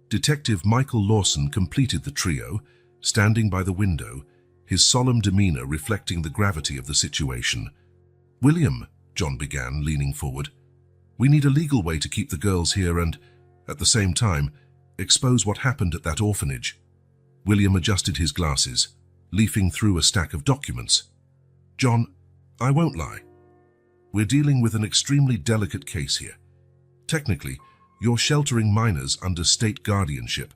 Detective Michael Lawson completed the trio, standing by the window, his solemn demeanor reflecting the gravity of the situation. "William," John began, leaning forward, "we need a legal way to keep the girls here and, at the same time, expose what happened at that orphanage." William adjusted his glasses, leafing through a stack of documents. "John, I won't lie. We're dealing with an extremely delicate case here. Technically, you're sheltering minors under state guardianship.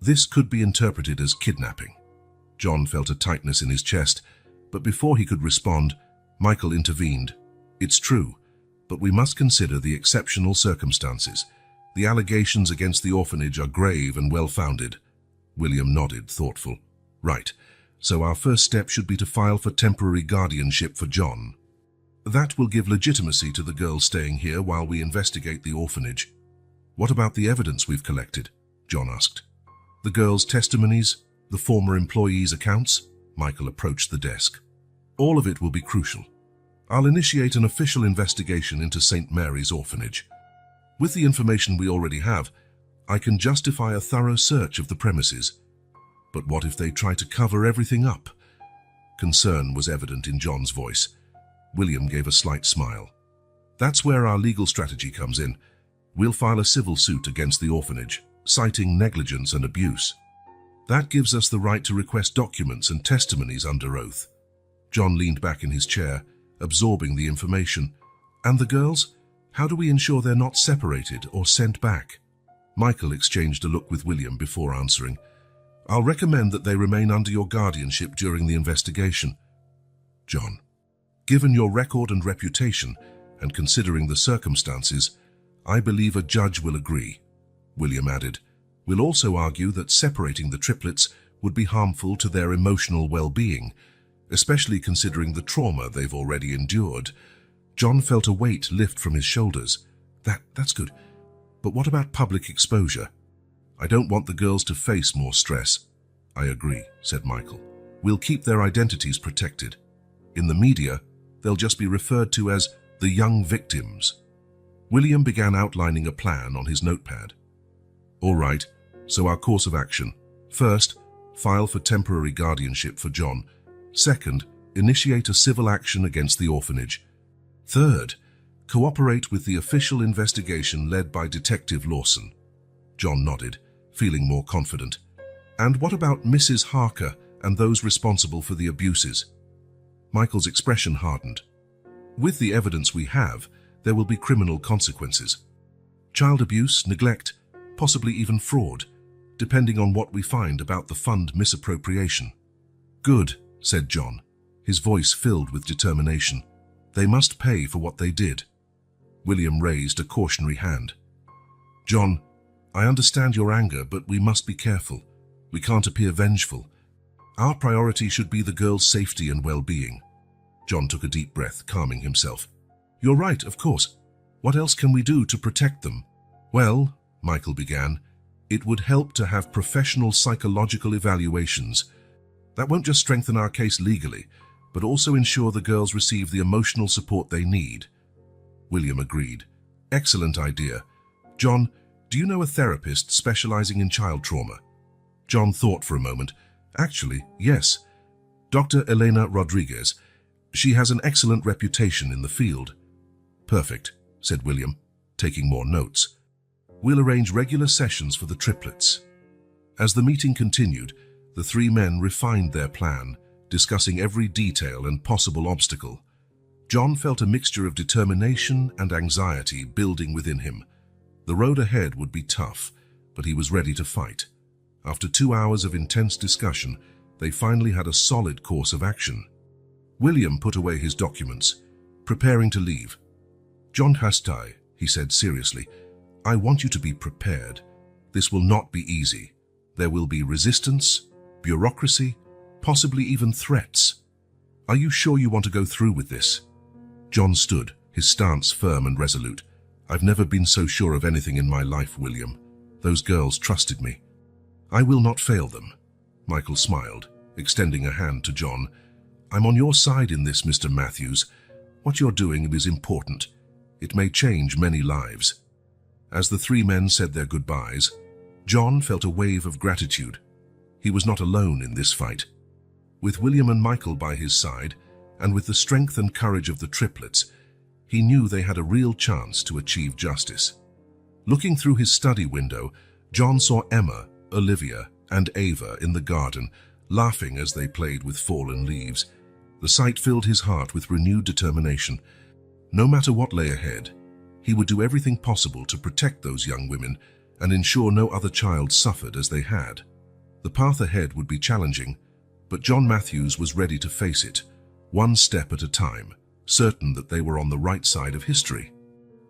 This could be interpreted as kidnapping." John felt a tightness in his chest, but before he could respond, Michael intervened. "It's true, but we must consider the exceptional circumstances. The allegations against the orphanage are grave and well-founded." William nodded, thoughtful. "Right, so our first step should be to file for temporary guardianship for John. That will give legitimacy to the girls staying here while we investigate the orphanage." "What about the evidence we've collected?" John asked. "The girls' testimonies, the former employees' accounts?" Michael approached the desk. "All of it will be crucial. I'll initiate an official investigation into St. Mary's Orphanage. With the information we already have, I can justify a thorough search of the premises. But what if they try to cover everything up?" Concern was evident in John's voice. William gave a slight smile. "That's where our legal strategy comes in. We'll file a civil suit against the orphanage, citing negligence and abuse. That gives us the right to request documents and testimonies under oath." John leaned back in his chair, absorbing the information. "And the girls? How do we ensure they're not separated or sent back?" Michael exchanged a look with William before answering. "I'll recommend that they remain under your guardianship during the investigation." "John, given your record and reputation, and considering the circumstances, I believe a judge will agree." William added, "We'll also argue that separating the triplets would be harmful to their emotional well-being, especially considering the trauma they've already endured." John felt a weight lift from his shoulders. That's good. But what about public exposure? "I don't want the girls to face more stress." "I agree," said Michael. "We'll keep their identities protected. In the media, they'll just be referred to as the young victims." William began outlining a plan on his notepad. "All right, so our course of action. First, file for temporary guardianship for John. Second, initiate a civil action against the orphanage. Third, cooperate with the official investigation led by Detective Lawson." John nodded, feeling more confident. "And what about Mrs. Harker and those responsible for the abuses?" Michael's expression hardened. "With the evidence we have, there will be criminal consequences. Child abuse, neglect, possibly even fraud, depending on what we find about the fund misappropriation." "Good," said John, his voice filled with determination. "They must pay for what they did." William raised a cautionary hand. "John, I understand your anger, but we must be careful. We can't appear vengeful. Our priority should be the girls' safety and well-being." John took a deep breath, calming himself. "You're right, of course. What else can we do to protect them?" "Well," Michael began, "it would help to have professional psychological evaluations. That won't just strengthen our case legally, but also ensure the girls receive the emotional support they need." William agreed. "Excellent idea. John, do you know a therapist specializing in child trauma?" John thought for a moment. "Actually, yes. Dr. Elena Rodriguez. She has an excellent reputation in the field. Perfect, said William, taking more notes. We'll arrange regular sessions for the triplets. As the meeting continued, the three men refined their plan, discussing every detail and possible obstacle. John felt a mixture of determination and anxiety building within him. The road ahead would be tough, but he was ready to fight. After 2 hours of intense discussion, they finally had a solid course of action. William put away his documents, preparing to leave. "John Hastai," he said seriously, "I want you to be prepared. This will not be easy. There will be resistance, bureaucracy, possibly even threats. Are you sure you want to go through with this?" John stood, his stance firm and resolute. "I've never been so sure of anything in my life, William. Those girls trusted me. I will not fail them." Michael smiled, extending a hand to John. "I'm on your side in this, Mr. Matthews. What you're doing is important. It may change many lives." As the three men said their goodbyes, John felt a wave of gratitude. He was not alone in this fight. With William and Michael by his side, and with the strength and courage of the triplets, he knew they had a real chance to achieve justice. Looking through his study window, John saw Emma, Olivia, and Ava in the garden, laughing as they played with fallen leaves. The sight filled his heart with renewed determination. No matter what lay ahead, he would do everything possible to protect those young women and ensure no other child suffered as they had. The path ahead would be challenging, but John Matthews was ready to face it, one step at a time, certain that they were on the right side of history.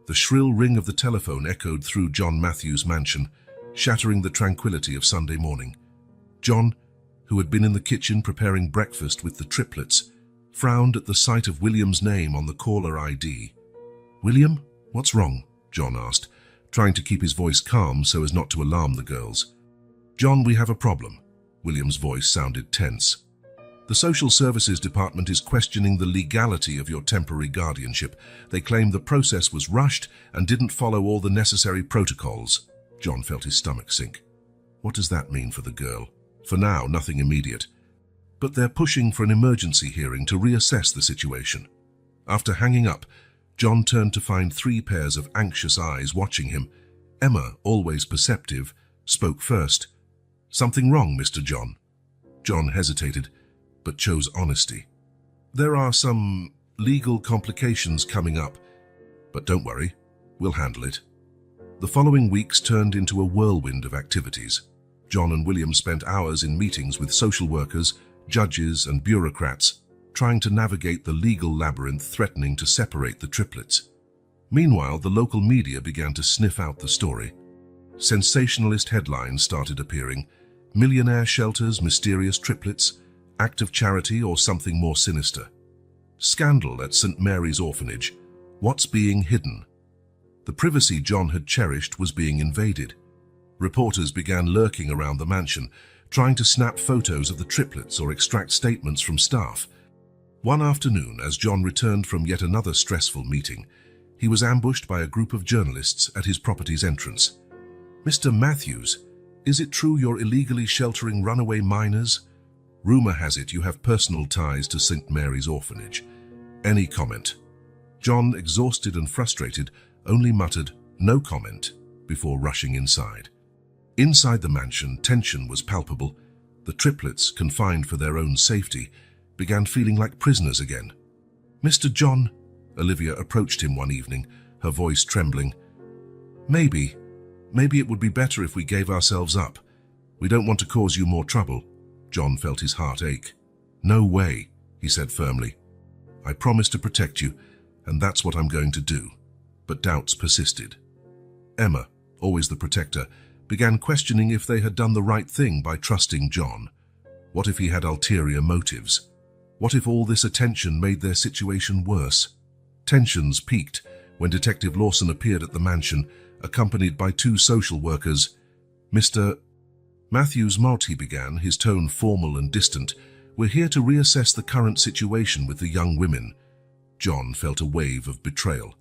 The shrill ring of the telephone echoed through John Matthews' mansion, shattering the tranquility of Sunday morning. John, who had been in the kitchen preparing breakfast with the triplets, frowned at the sight of William's name on the caller ID. "William, what's wrong?" John asked, trying to keep his voice calm so as not to alarm the girls. "John, we have a problem." William's voice sounded tense. "The Social Services Department is questioning the legality of your temporary guardianship. They claim the process was rushed and didn't follow all the necessary protocols." John felt his stomach sink. What does that mean for the girl? For now, nothing immediate. But they're pushing for an emergency hearing to reassess the situation. After hanging up, John turned to find 3 pairs of anxious eyes watching him. Emma, always perceptive, spoke first. "Something wrong, Mr. John?" John hesitated, but chose honesty. "There are some legal complications coming up, but don't worry, we'll handle it." The following weeks turned into a whirlwind of activities. John and William spent hours in meetings with social workers, judges, and bureaucrats, trying to navigate the legal labyrinth threatening to separate the triplets. Meanwhile, the local media began to sniff out the story. Sensationalist headlines started appearing: millionaire shelters, mysterious triplets, act of charity, or something more sinister. Scandal at St. Mary's Orphanage. What's being hidden? The privacy John had cherished was being invaded. Reporters began lurking around the mansion, trying to snap photos of the triplets or extract statements from staff. One afternoon, as John returned from yet another stressful meeting, he was ambushed by a group of journalists at his property's entrance. "Mr. Matthews, is it true you're illegally sheltering runaway minors? Rumor has it you have personal ties to St. Mary's Orphanage. Any comment?" John, exhausted and frustrated, only muttered, "No comment," before rushing inside. Inside the mansion, tension was palpable. The triplets, confined for their own safety, began feeling like prisoners again. "Mr. John," Olivia approached him one evening, her voice trembling. Maybe it would be better if we gave ourselves up. We don't want to cause you more trouble." John felt his heart ache. "No way," he said firmly. "I promise to protect you, and that's what I'm going to do." But doubts persisted. Emma, always the protector, began questioning if they had done the right thing by trusting John. What if he had ulterior motives? What if all this attention made their situation worse? Tensions peaked when Detective Lawson appeared at the mansion, accompanied by 2 social workers. "Mr. Matthews Mott," he began, his tone formal and distant, "we're here to reassess the current situation with the young women." John felt a wave of betrayal.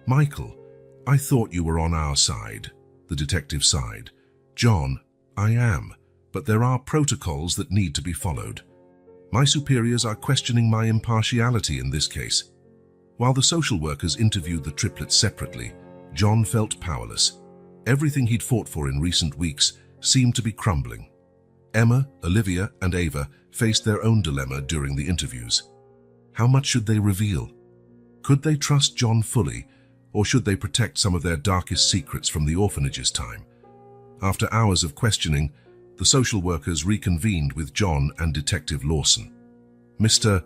"Michael, I thought you were on our side," the detective sighed. "John, I am, but there are protocols that need to be followed." My superiors are questioning my impartiality in this case. While the social workers interviewed the triplets separately, John felt powerless. Everything he'd fought for in recent weeks seemed to be crumbling. Emma, Olivia, and Ava faced their own dilemma during the interviews. How much should they reveal? Could they trust John fully, or should they protect some of their darkest secrets from the orphanage's time? After hours of questioning, the social workers reconvened with John and Detective Lawson. "Mr.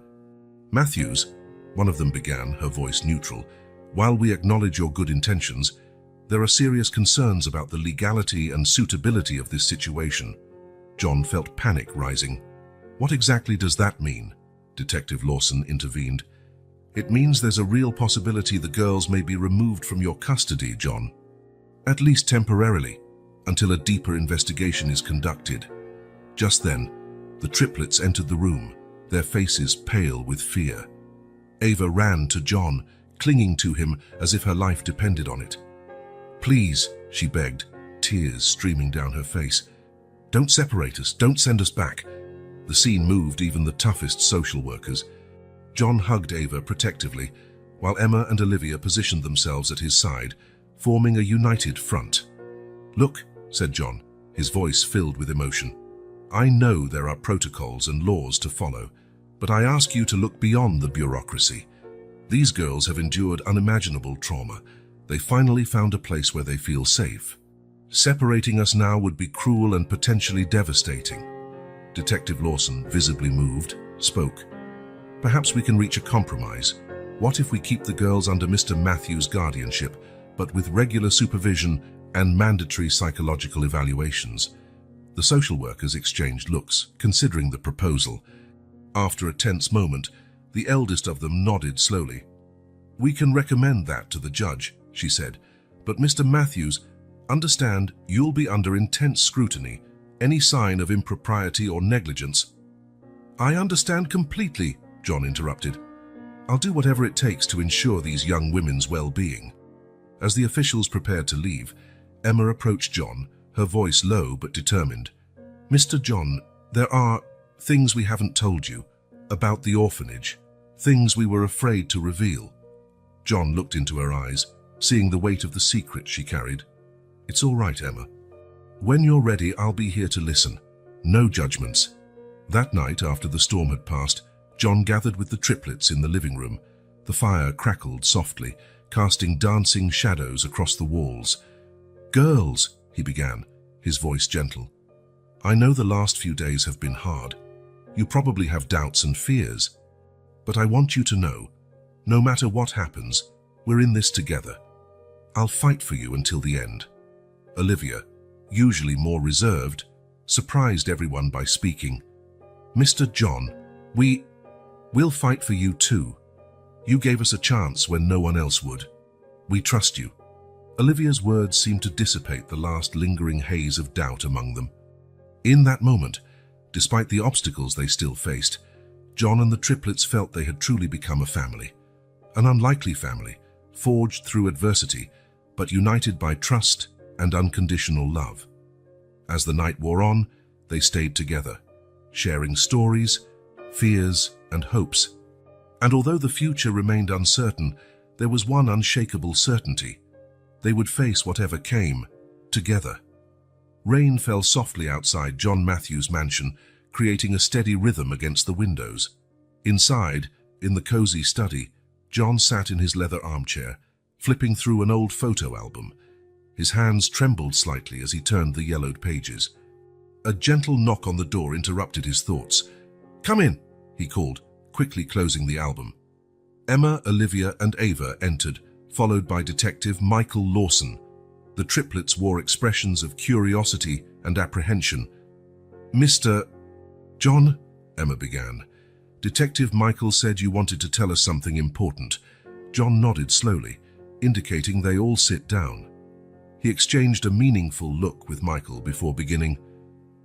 Matthews," one of them began, her voice neutral, "while we acknowledge your good intentions, there are serious concerns about the legality and suitability of this situation." John felt panic rising. "What exactly does that mean?" Detective Lawson intervened. "It means there's a real possibility the girls may be removed from your custody, John. At least temporarily, until a deeper investigation is conducted." Just then, the triplets entered the room, their faces pale with fear. Ava ran to John, clinging to him as if her life depended on it. "Please," she begged, tears streaming down her face. "Don't separate us, don't send us back." The scene moved even the toughest social workers. John hugged Ava protectively, while Emma and Olivia positioned themselves at his side, forming a united front. "Look," said John, his voice filled with emotion. "I know there are protocols and laws to follow, but I ask you to look beyond the bureaucracy. These girls have endured unimaginable trauma. They finally found a place where they feel safe. Separating us now would be cruel and potentially devastating." Detective Lawson, visibly moved, spoke. "Perhaps we can reach a compromise. What if we keep the girls under Mr. Matthews' guardianship, but with regular supervision and mandatory psychological evaluations?" The social workers exchanged looks, considering the proposal. After a tense moment, the eldest of them nodded slowly. "We can recommend that to the judge," she said. "But Mr. Matthews, understand you'll be under intense scrutiny. Any sign of impropriety or negligence—" "I understand completely," John interrupted. "I'll do whatever it takes to ensure these young women's well-being." As the officials prepared to leave, Emma approached John, her voice low but determined. "Mr. John, there are things we haven't told you about the orphanage, things we were afraid to reveal." John looked into her eyes, seeing the weight of the secret she carried. "It's all right, Emma. When you're ready, I'll be here to listen. No judgments." That night, after the storm had passed, John gathered with the triplets in the living room. The fire crackled softly, casting dancing shadows across the walls. "Girls," he began, his voice gentle, "I know the last few days have been hard. You probably have doubts and fears. But I want you to know, no matter what happens, we're in this together. I'll fight for you until the end." Olivia, usually more reserved, surprised everyone by speaking. "Mr. John, we'll fight for you too. You gave us a chance when no one else would. We trust you." Olivia's words seemed to dissipate the last lingering haze of doubt among them. In that moment, despite the obstacles they still faced, John and the triplets felt they had truly become a family. An unlikely family, forged through adversity, but united by trust and unconditional love. As the night wore on, they stayed together, sharing stories, fears, and hopes. And although the future remained uncertain, there was one unshakable certainty. They would face whatever came, together. Rain fell softly outside John Matthews' mansion, creating a steady rhythm against the windows. Inside, in the cozy study, John sat in his leather armchair, flipping through an old photo album. His hands trembled slightly as he turned the yellowed pages. A gentle knock on the door interrupted his thoughts. "Come in," he called, quickly closing the album. Emma, Olivia, and Ava entered, followed by Detective Michael Lawson. The triplets wore expressions of curiosity and apprehension. "Mr. John," Emma began. "Detective Michael said you wanted to tell us something important." John nodded slowly, indicating they all sit down. He exchanged a meaningful look with Michael before beginning.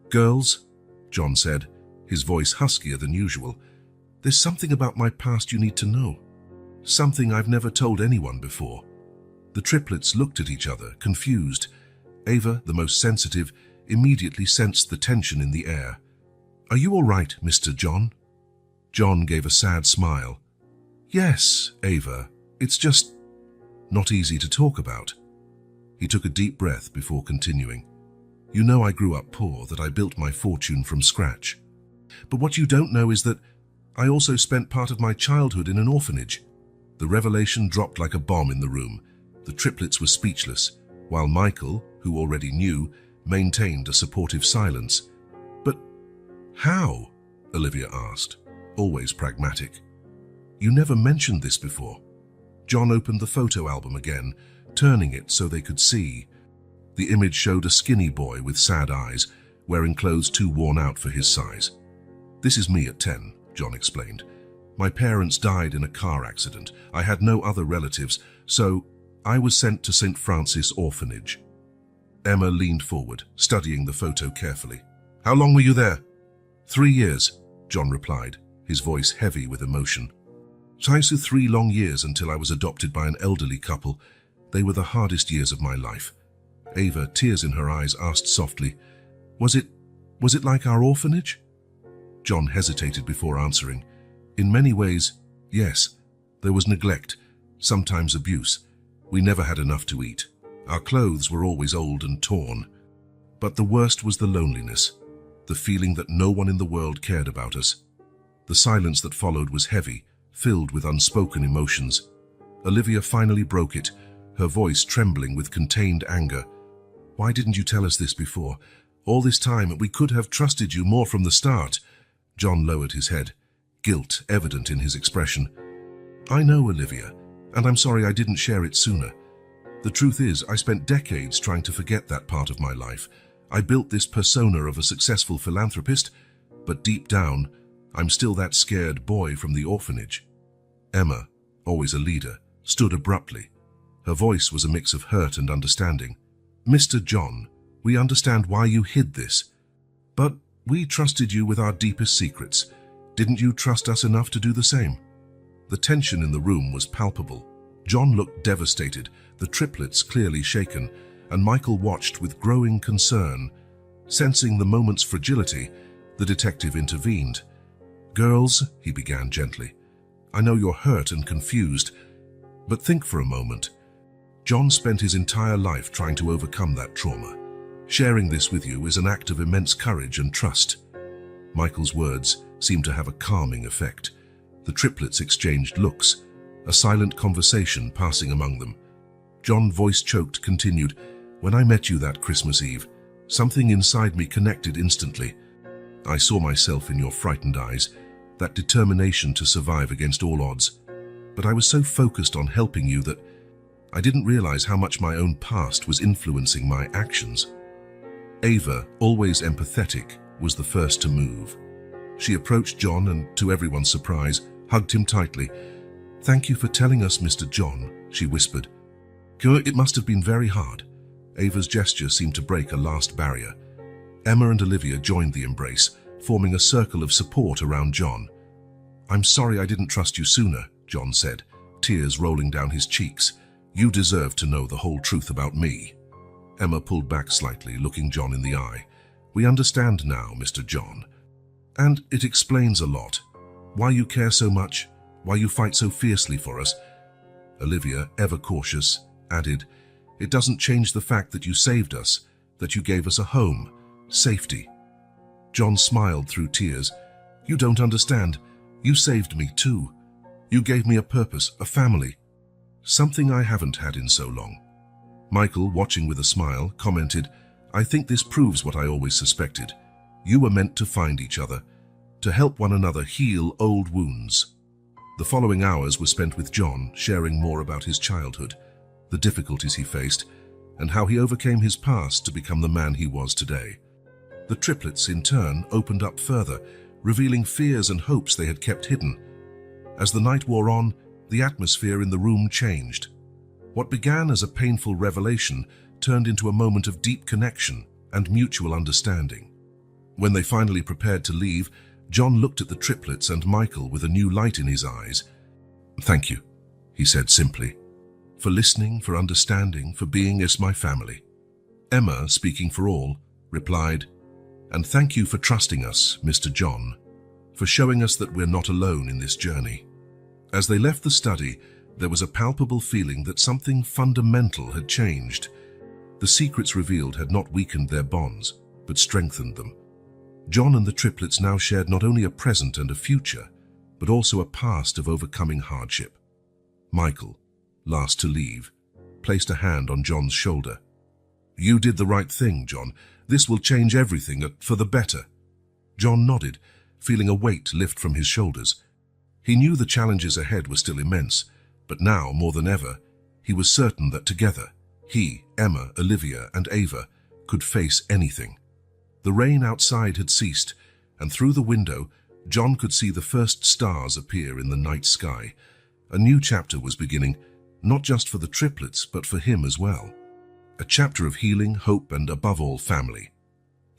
"Girls," John said, his voice huskier than usual, "there's something about my past you need to know. Something I've never told anyone before." The triplets looked at each other, confused. Ava, the most sensitive, immediately sensed the tension in the air. "Are you all right, Mr. John?" John gave a sad smile. Yes, Ava, it's just not easy to talk about. He took a deep breath before continuing. You know I grew up poor, that I built my fortune from scratch. But what you don't know is that I also spent part of my childhood in an orphanage. The revelation dropped like a bomb in the room. The triplets were speechless, while Michael, who already knew, maintained a supportive silence. But how? Olivia asked, always pragmatic. You never mentioned this before. John opened the photo album again, turning it so they could see. The image showed a skinny boy with sad eyes, wearing clothes too worn out for his size. This is me at 10, John explained. My parents died in a car accident. I had no other relatives, so I was sent to St. Francis Orphanage. Emma leaned forward, studying the photo carefully. How long were you there? 3 years, John replied, his voice heavy with emotion. So 3 long years until I was adopted by an elderly couple. They were the hardest years of my life. Ava, tears in her eyes, asked softly, Was it like our orphanage? John hesitated before answering. In many ways, yes. There was neglect, sometimes abuse. We never had enough to eat. Our clothes were always old and torn. But the worst was the loneliness, the feeling that no one in the world cared about us. The silence that followed was heavy, filled with unspoken emotions. Olivia finally broke it, her voice trembling with contained anger. Why didn't you tell us this before? All this time, we could have trusted you more from the start. John lowered his head, guilt evident in his expression. I know, Olivia, and I'm sorry I didn't share it sooner. The truth is, I spent decades trying to forget that part of my life. I built this persona of a successful philanthropist, but deep down, I'm still that scared boy from the orphanage. Emma, always a leader, stood abruptly. Her voice was a mix of hurt and understanding. Mr. John, we understand why you hid this, but we trusted you with our deepest secrets. Didn't you trust us enough to do the same? The tension in the room was palpable. John looked devastated, the triplets clearly shaken, and Michael watched with growing concern. Sensing the moment's fragility, the detective intervened. Girls, he began gently, I know you're hurt and confused, but think for a moment. John spent his entire life trying to overcome that trauma. Sharing this with you is an act of immense courage and trust. Michael's words seemed to have a calming effect. The triplets exchanged looks, a silent conversation passing among them. John, voice choked, continued, When I met you that Christmas Eve, something inside me connected instantly. I saw myself in your frightened eyes, that determination to survive against all odds. But I was so focused on helping you that I didn't realize how much my own past was influencing my actions. Ava, always empathetic, was the first to move. She approached John and, to everyone's surprise, hugged him tightly. Thank you for telling us, Mr. John, she whispered. It must have been very hard. Ava's gesture seemed to break a last barrier. Emma and Olivia joined the embrace, forming a circle of support around John. I'm sorry I didn't trust you sooner, John said, tears rolling down his cheeks. You deserve to know the whole truth about me. Emma pulled back slightly, looking John in the eye. We understand now, Mr. John. And it explains a lot. Why you care so much, why you fight so fiercely for us. Olivia, ever cautious, added, It doesn't change the fact that you saved us, that you gave us a home, safety. John smiled through tears. You don't understand. You saved me too. You gave me a purpose, a family. Something I haven't had in so long. Michael, watching with a smile, commented, I think this proves what I always suspected. You were meant to find each other, to help one another heal old wounds. The following hours were spent with John, sharing more about his childhood, the difficulties he faced, and how he overcame his past to become the man he was today. The triplets, in turn, opened up further, revealing fears and hopes they had kept hidden. As the night wore on, the atmosphere in the room changed. What began as a painful revelation turned into a moment of deep connection and mutual understanding. When they finally prepared to leave, John looked at the triplets and Michael with a new light in his eyes. Thank you, he said simply, for listening, for understanding, for being as my family. Emma, speaking for all, replied, And thank you for trusting us, Mr. John, for showing us that we're not alone in this journey. As they left the study, there was a palpable feeling that something fundamental had changed. The secrets revealed had not weakened their bonds, but strengthened them. John and the triplets now shared not only a present and a future, but also a past of overcoming hardship. Michael, last to leave, placed a hand on John's shoulder. "You did the right thing, John. This will change everything for the better." John nodded, feeling a weight lift from his shoulders. He knew the challenges ahead were still immense, but now, more than ever, he was certain that together, he, Emma, Olivia, and Ava could face anything. The rain outside had ceased, and through the window, John could see the first stars appear in the night sky. A new chapter was beginning, not just for the triplets, but for him as well. A chapter of healing, hope, and above all, family.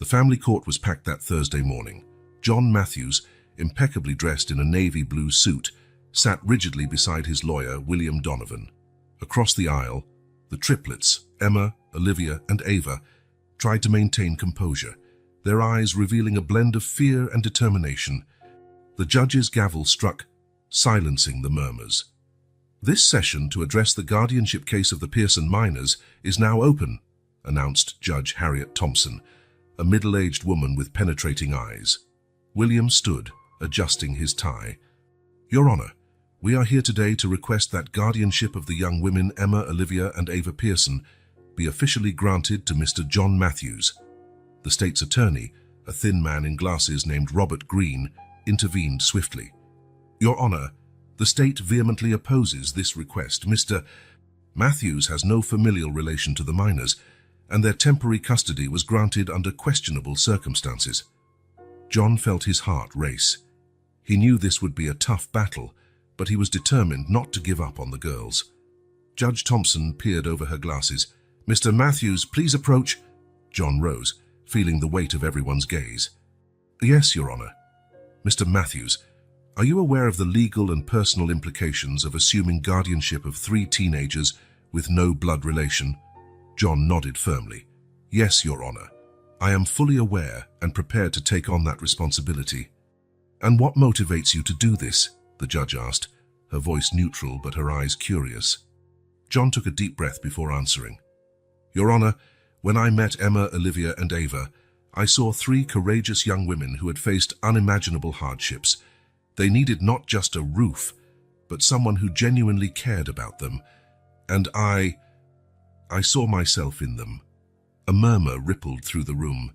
The family court was packed that Thursday morning. John Matthews, impeccably dressed in a navy blue suit, sat rigidly beside his lawyer, William Donovan. Across the aisle, the triplets, Emma, Olivia, and Ava, tried to maintain composure, their eyes revealing a blend of fear and determination. The judge's gavel struck, silencing the murmurs. "This session to address the guardianship case of the Pearson minors is now open," announced Judge Harriet Thompson, a middle-aged woman with penetrating eyes. William stood, adjusting his tie. "Your Honor, we are here today to request that guardianship of the young women Emma, Olivia, and Ava Pearson be officially granted to Mr. John Matthews." The state's attorney, a thin man in glasses named Robert Green, intervened swiftly. "Your Honor, the state vehemently opposes this request. Mr. Matthews has no familial relation to the minors, and their temporary custody was granted under questionable circumstances." John felt his heart race. He knew this would be a tough battle, but he was determined not to give up on the girls. Judge Thompson peered over her glasses. "Mr. Matthews, please approach." John rose, feeling the weight of everyone's gaze. "Yes, Your Honor." "Mr. Matthews, are you aware of the legal and personal implications of assuming guardianship of 3 teenagers with no blood relation?" John nodded firmly. "Yes, Your Honor. I am fully aware and prepared to take on that responsibility." "And what motivates you to do this?" the judge asked, her voice neutral but her eyes curious. John took a deep breath before answering. "Your Honor, when I met Emma, Olivia, and Ava, I saw 3 courageous young women who had faced unimaginable hardships. They needed not just a roof, but someone who genuinely cared about them. And I saw myself in them." A murmur rippled through the room.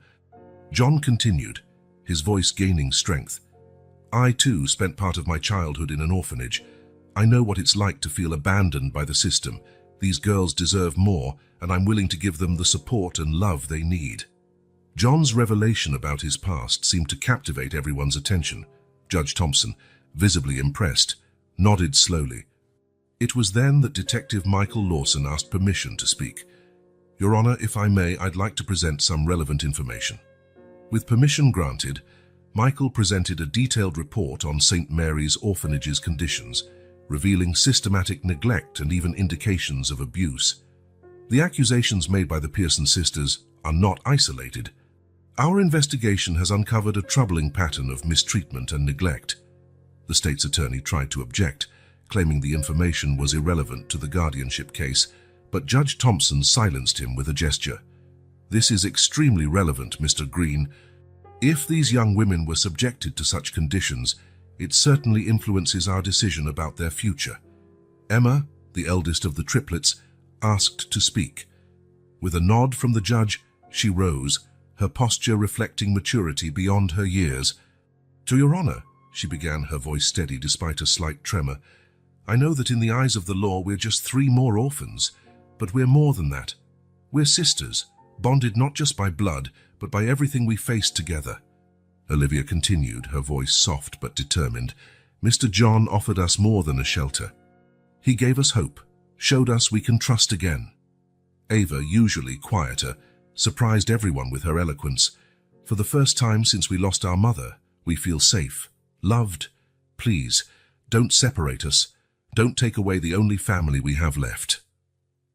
John continued, his voice gaining strength. "I too spent part of my childhood in an orphanage. I know what it's like to feel abandoned by the system. These girls deserve more, and I'm willing to give them the support and love they need." John's revelation about his past seemed to captivate everyone's attention. Judge Thompson, visibly impressed, nodded slowly. It was then that Detective Michael Lawson asked permission to speak. "Your Honor, if I may, I'd like to present some relevant information." With permission granted, Michael presented a detailed report on St. Mary's Orphanage's conditions, revealing systematic neglect and even indications of abuse. The accusations made by the Pearson sisters are not isolated. "Our investigation has uncovered a troubling pattern of mistreatment and neglect." The state's attorney tried to object, claiming the information was irrelevant to the guardianship case, but Judge Thompson silenced him with a gesture. "This is extremely relevant, Mr. Green. If these young women were subjected to such conditions, it certainly influences our decision about their future." Emma, the eldest of the triplets, asked to speak. With a nod from the judge, she rose, her posture reflecting maturity beyond her years. "To Your Honor," she began, her voice steady despite a slight tremor, "I know that in the eyes of the law we're just 3 more orphans, but we're more than that. We're sisters, bonded not just by blood, but by everything we faced together." Olivia continued, her voice soft but determined. "Mr. John offered us more than a shelter. He gave us hope, showed us we can trust again." Ava, usually quieter, surprised everyone with her eloquence. "For the first time since we lost our mother, we feel safe, loved. Please, don't separate us. Don't take away the only family we have left."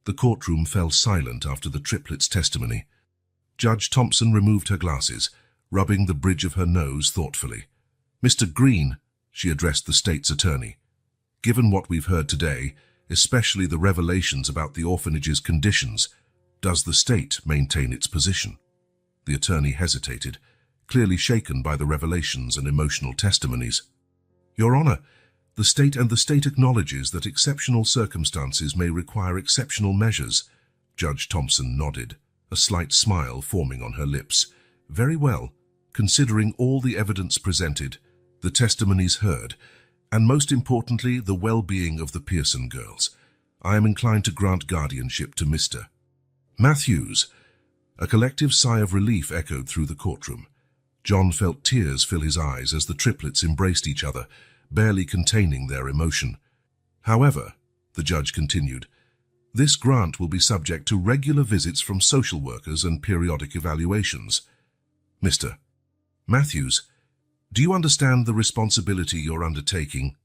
The courtroom fell silent after the triplets' testimony. Judge Thompson removed her glasses, rubbing the bridge of her nose thoughtfully. Mr. Green, she addressed the state's attorney, given what we've heard today, especially the revelations about the orphanage's conditions, does the state maintain its position? The attorney hesitated, clearly shaken by the revelations and emotional testimonies. Your Honor, the state acknowledges that exceptional circumstances may require exceptional measures. Judge Thompson nodded, a slight smile forming on her lips. Very well, considering all the evidence presented, the testimonies heard, and most importantly, the well-being of the Pearson girls, I am inclined to grant guardianship to Mr. Matthews. A collective sigh of relief echoed through the courtroom. John felt tears fill his eyes as the triplets embraced each other, barely containing their emotion. However, the judge continued, this grant will be subject to regular visits from social workers and periodic evaluations. Mr. Matthews, do you understand the responsibility you're undertaking?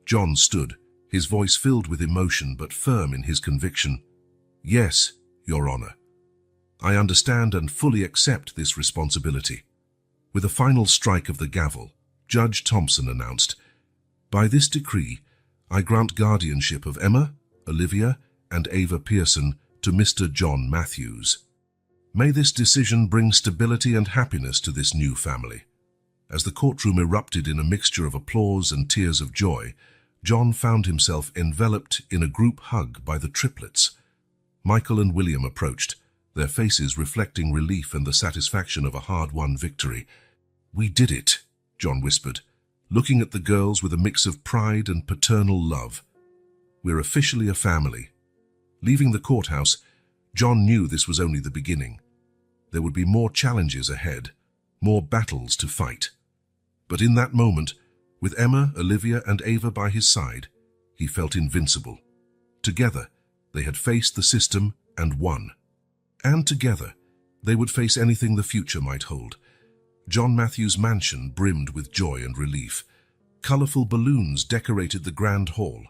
John stood, his voice filled with emotion but firm in his conviction. Yes, Your Honor. I understand and fully accept this responsibility. With a final strike of the gavel, Judge Thompson announced, by this decree, I grant guardianship of Emma, Olivia, and Ava Pearson to Mr. John Matthews. May this decision bring stability and happiness to this new family. As the courtroom erupted in a mixture of applause and tears of joy, John found himself enveloped in a group hug by the triplets. Michael and William approached, their faces reflecting relief and the satisfaction of a hard-won victory. We did it, John whispered, looking at the girls with a mix of pride and paternal love. We're officially a family. Leaving the courthouse, John knew this was only the beginning. There would be more challenges ahead, more battles to fight. But in that moment, with Emma, Olivia, and Ava by his side, he felt invincible. Together, they had faced the system and won. And together, they would face anything the future might hold. John Matthews' mansion brimmed with joy and relief. Colorful balloons decorated the grand hall,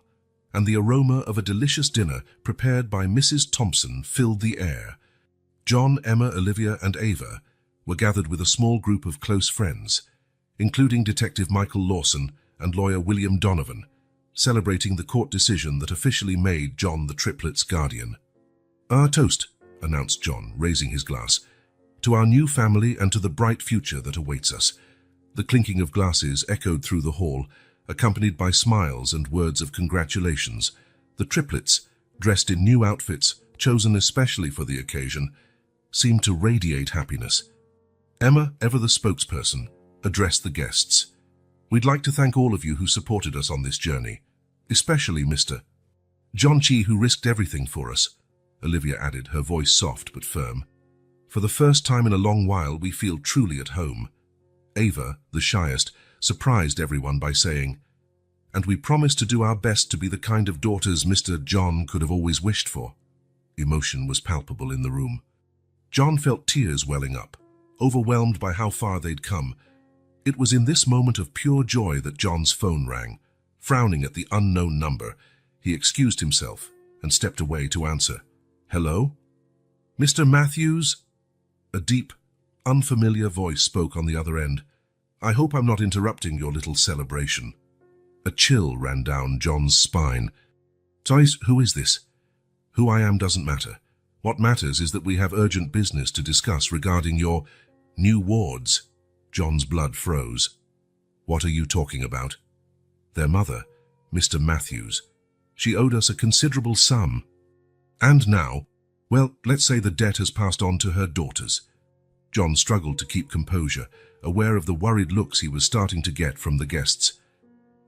and the aroma of a delicious dinner prepared by Mrs. Thompson filled the air. John, Emma, Olivia, and Ava were gathered with a small group of close friends, including Detective Michael Lawson and lawyer William Donovan, celebrating the court decision that officially made John the triplets' guardian. Our toast, announced John, raising his glass, to our new family and to the bright future that awaits us. The clinking of glasses echoed through the hall, accompanied by smiles and words of congratulations. The triplets, dressed in new outfits, chosen especially for the occasion, seemed to radiate happiness. Emma, ever the spokesperson, addressed the guests. We'd like to thank all of you who supported us on this journey, especially Mr. John Chi, who risked everything for us, Olivia added, her voice soft but firm. For the first time in a long while, we feel truly at home. Ava, the shyest, surprised everyone by saying, and we promise to do our best to be the kind of daughters Mr. John could have always wished for. Emotion was palpable in the room. John felt tears welling up, overwhelmed by how far they'd come. It was in this moment of pure joy that John's phone rang. Frowning at the unknown number, he excused himself and stepped away to answer. Hello? Mr. Matthews? A deep, unfamiliar voice spoke on the other end. I hope I'm not interrupting your little celebration. A chill ran down John's spine. Tice, who is this? Who I am doesn't matter. What matters is that we have urgent business to discuss regarding your new wards. John's blood froze. What are you talking about? Their mother, Mr. Matthews. She owed us a considerable sum. And now, well, let's say the debt has passed on to her daughters. John struggled to keep composure, aware of the worried looks he was starting to get from the guests.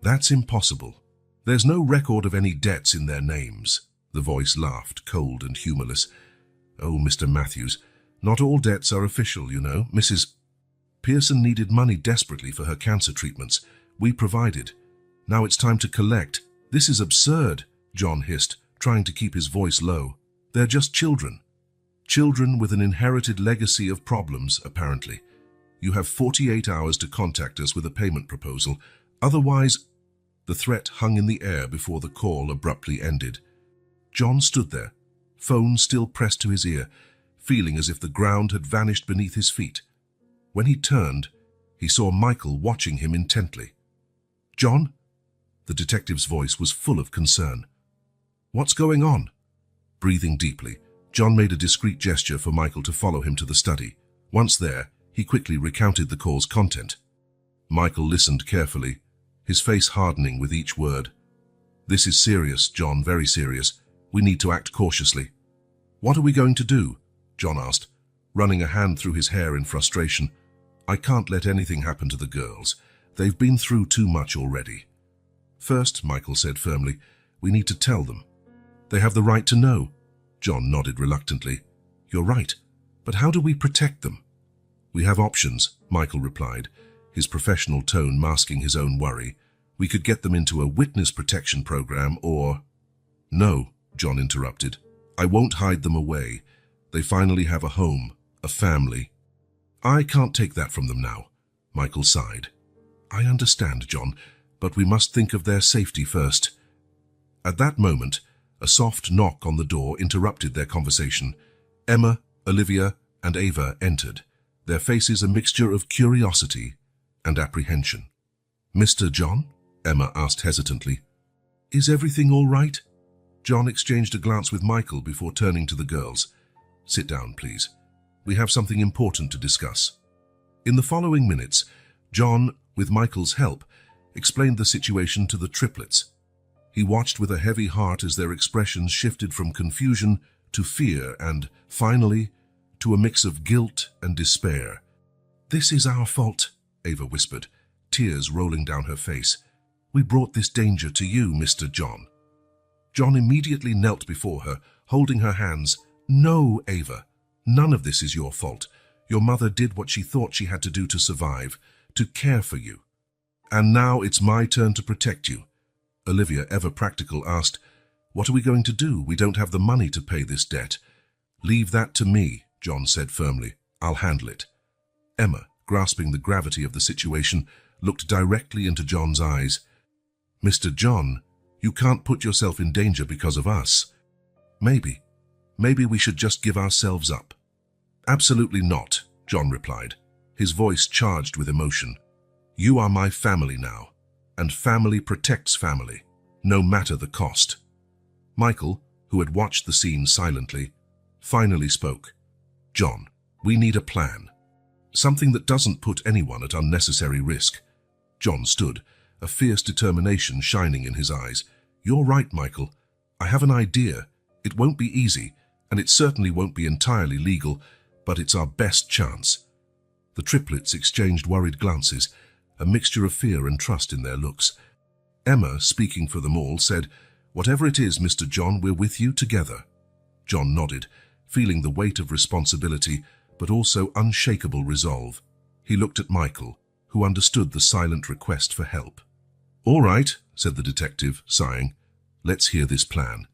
That's impossible. There's no record of any debts in their names. The voice laughed, cold and humorless. Oh, Mr. Matthews, not all debts are official, you know. Mrs. Pearson needed money desperately for her cancer treatments. We provided. Now it's time to collect. This is absurd, John hissed, trying to keep his voice low. They're just children. Children with an inherited legacy of problems, apparently. You have 48 hours to contact us with a payment proposal. Otherwise, the threat hung in the air before the call abruptly ended. John stood there, phone still pressed to his ear, feeling as if the ground had vanished beneath his feet. When he turned, he saw Michael watching him intently. John? The detective's voice was full of concern. What's going on? Breathing deeply, John made a discreet gesture for Michael to follow him to the study. Once there, he quickly recounted the call's content. Michael listened carefully, his face hardening with each word. This is serious, John, very serious. We need to act cautiously. What are we going to do? John asked, running a hand through his hair in frustration. I can't let anything happen to the girls. They've been through too much already. First, Michael said firmly, we need to tell them. They have the right to know. John nodded reluctantly. You're right, but how do we protect them? We have options, Michael replied, his professional tone masking his own worry. We could get them into a witness protection program or... No, John interrupted. I won't hide them away. They finally have a home, a family. I can't take that from them now, Michael sighed. I understand, John, but we must think of their safety first. At that moment, a soft knock on the door interrupted their conversation. Emma, Olivia, and Ava entered, their faces a mixture of curiosity and apprehension. Mr. John? Emma asked hesitantly. Is everything all right? John exchanged a glance with Michael before turning to the girls. Sit down, please. We have something important to discuss. In the following minutes, John, with Michael's help, explained the situation to the triplets. He watched with a heavy heart as their expressions shifted from confusion to fear and, finally, to a mix of guilt and despair. This is our fault, Ava whispered, tears rolling down her face. We brought this danger to you, Mr. John. John immediately knelt before her, holding her hands. No, Ava, none of this is your fault. Your mother did what she thought she had to do to survive, to care for you. And now it's my turn to protect you. Olivia, ever practical, asked, What are we going to do? We don't have the money to pay this debt. Leave that to me, John said firmly. I'll handle it. Emma, grasping the gravity of the situation, looked directly into John's eyes. Mr. John, you can't put yourself in danger because of us. Maybe we should just give ourselves up. Absolutely not, John replied, his voice charged with emotion. You are my family now, and family protects family, no matter the cost. Michael, who had watched the scene silently, finally spoke. John, we need a plan. Something that doesn't put anyone at unnecessary risk. John stood, a fierce determination shining in his eyes. You're right, Michael. I have an idea. It won't be easy, and it certainly won't be entirely legal, but it's our best chance. The triplets exchanged worried glances, a mixture of fear and trust in their looks. Emma, speaking for them all, said, Whatever it is, Mr. John, we're with you together. John nodded, feeling the weight of responsibility, but also unshakable resolve. He looked at Michael, who understood the silent request for help. All right, said the detective, sighing. Let's hear this plan.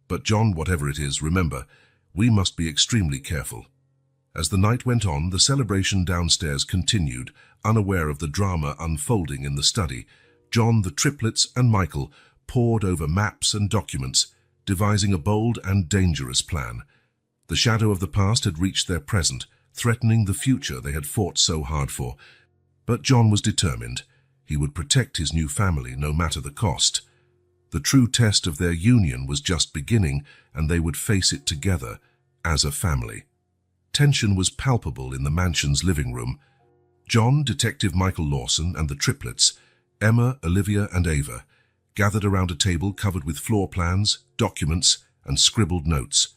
But John, whatever it is, remember, we must be extremely careful. As the night went on, the celebration downstairs continued, unaware of the drama unfolding in the study. John, the triplets, and Michael pored over maps and documents, devising a bold and dangerous plan. The shadow of the past had reached their present, threatening the future they had fought so hard for. But John was determined. He would protect his new family no matter the cost. The true test of their union was just beginning, and they would face it together, as a family. Tension was palpable in the mansion's living room. John, Detective Michael Lawson, and the triplets, Emma, Olivia, and Ava, gathered around a table covered with floor plans, documents, and scribbled notes.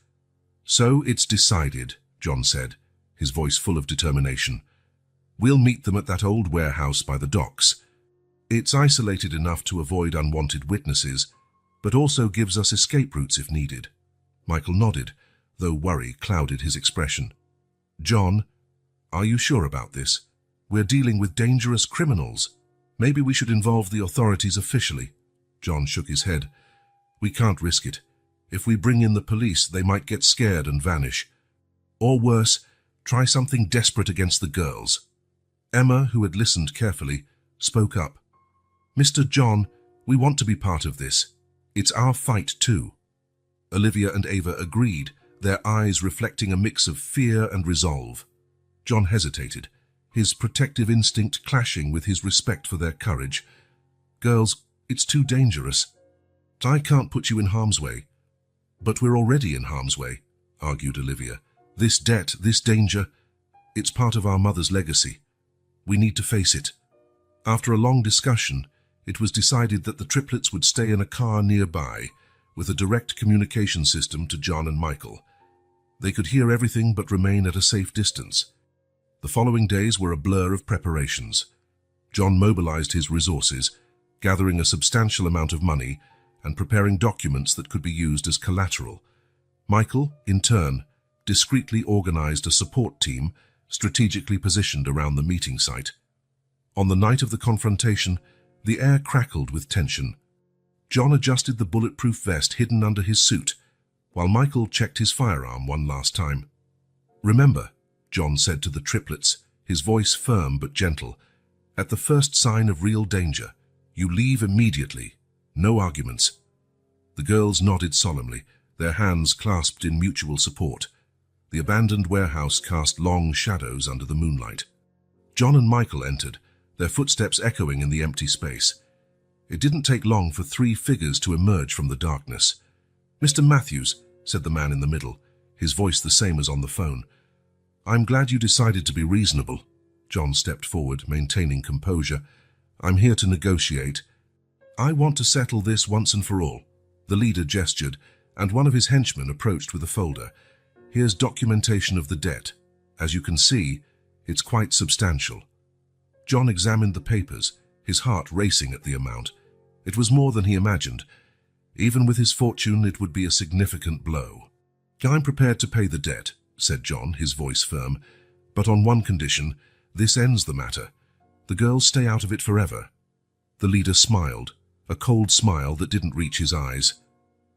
So it's decided, John said, his voice full of determination. We'll meet them at that old warehouse by the docks. It's isolated enough to avoid unwanted witnesses, but also gives us escape routes if needed. Michael nodded, though worry clouded his expression. John, are you sure about this? We're dealing with dangerous criminals. Maybe we should involve the authorities officially. John shook his head. We can't risk it. If we bring in the police, they might get scared and vanish. Or worse, try something desperate against the girls. Emma, who had listened carefully, spoke up. Mr. John, we want to be part of this. It's our fight too. Olivia and Ava agreed, their eyes reflecting a mix of fear and resolve. John hesitated, his protective instinct clashing with his respect for their courage. Girls, it's too dangerous. I can't put you in harm's way. But we're already in harm's way, argued Olivia. This debt, this danger, it's part of our mother's legacy. We need to face it. After a long discussion, it was decided that the triplets would stay in a car nearby with a direct communication system to John and Michael. They could hear everything but remain at a safe distance. The following days were a blur of preparations. John mobilized his resources, gathering a substantial amount of money and preparing documents that could be used as collateral. Michael, in turn, discreetly organized a support team strategically positioned around the meeting site. On the night of the confrontation, the air crackled with tension. John adjusted the bulletproof vest hidden under his suit, while Michael checked his firearm one last time. "Remember," John said to the triplets, his voice firm but gentle, "at the first sign of real danger, you leave immediately. No arguments." The girls nodded solemnly, their hands clasped in mutual support. The abandoned warehouse cast long shadows under the moonlight. John and Michael entered, their footsteps echoing in the empty space. It didn't take long for three figures to emerge from the darkness. "Mr. Matthews," said the man in the middle, his voice the same as on the phone. "I'm glad you decided to be reasonable." John stepped forward, maintaining composure. "I'm here to negotiate. I want to settle this once and for all." The leader gestured, and one of his henchmen approached with a folder. "Here's documentation of the debt. As you can see, it's quite substantial." John examined the papers, his heart racing at the amount. It was more than he imagined. Even with his fortune, it would be a significant blow. "I'm prepared to pay the debt," said John, his voice firm. "But on one condition, this ends the matter. The girls stay out of it forever." The leader smiled, a cold smile that didn't reach his eyes.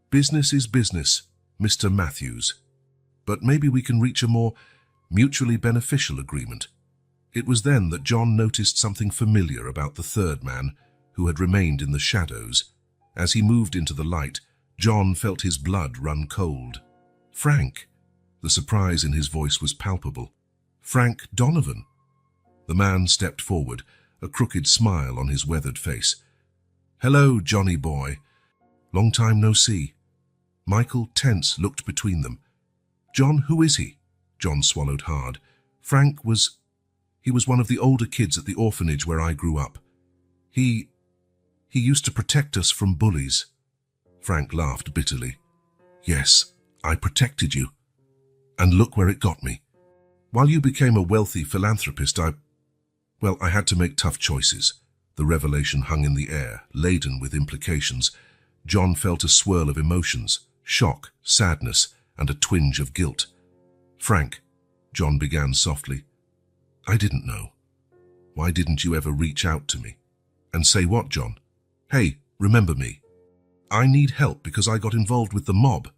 "Business is business, Mr. Matthews. But maybe we can reach a more mutually beneficial agreement." It was then that John noticed something familiar about the third man, who had remained in the shadows. As he moved into the light, John felt his blood run cold. "Frank!" The surprise in his voice was palpable. "Frank Donovan!" The man stepped forward, a crooked smile on his weathered face. "Hello, Johnny boy. Long time no see." Michael, tense, looked between them. "John, who is he?" John swallowed hard. "Frank was... he was one of the older kids at the orphanage where I grew up. He used to protect us from bullies." Frank laughed bitterly. "Yes, I protected you. And look where it got me. While you became a wealthy philanthropist, I had to make tough choices." The revelation hung in the air, laden with implications. John felt a swirl of emotions, shock, sadness, and a twinge of guilt. "Frank," John began softly, "I didn't know. Why didn't you ever reach out to me?" "And say what, John?" "Hey, remember me. I need help because I got involved with the mob."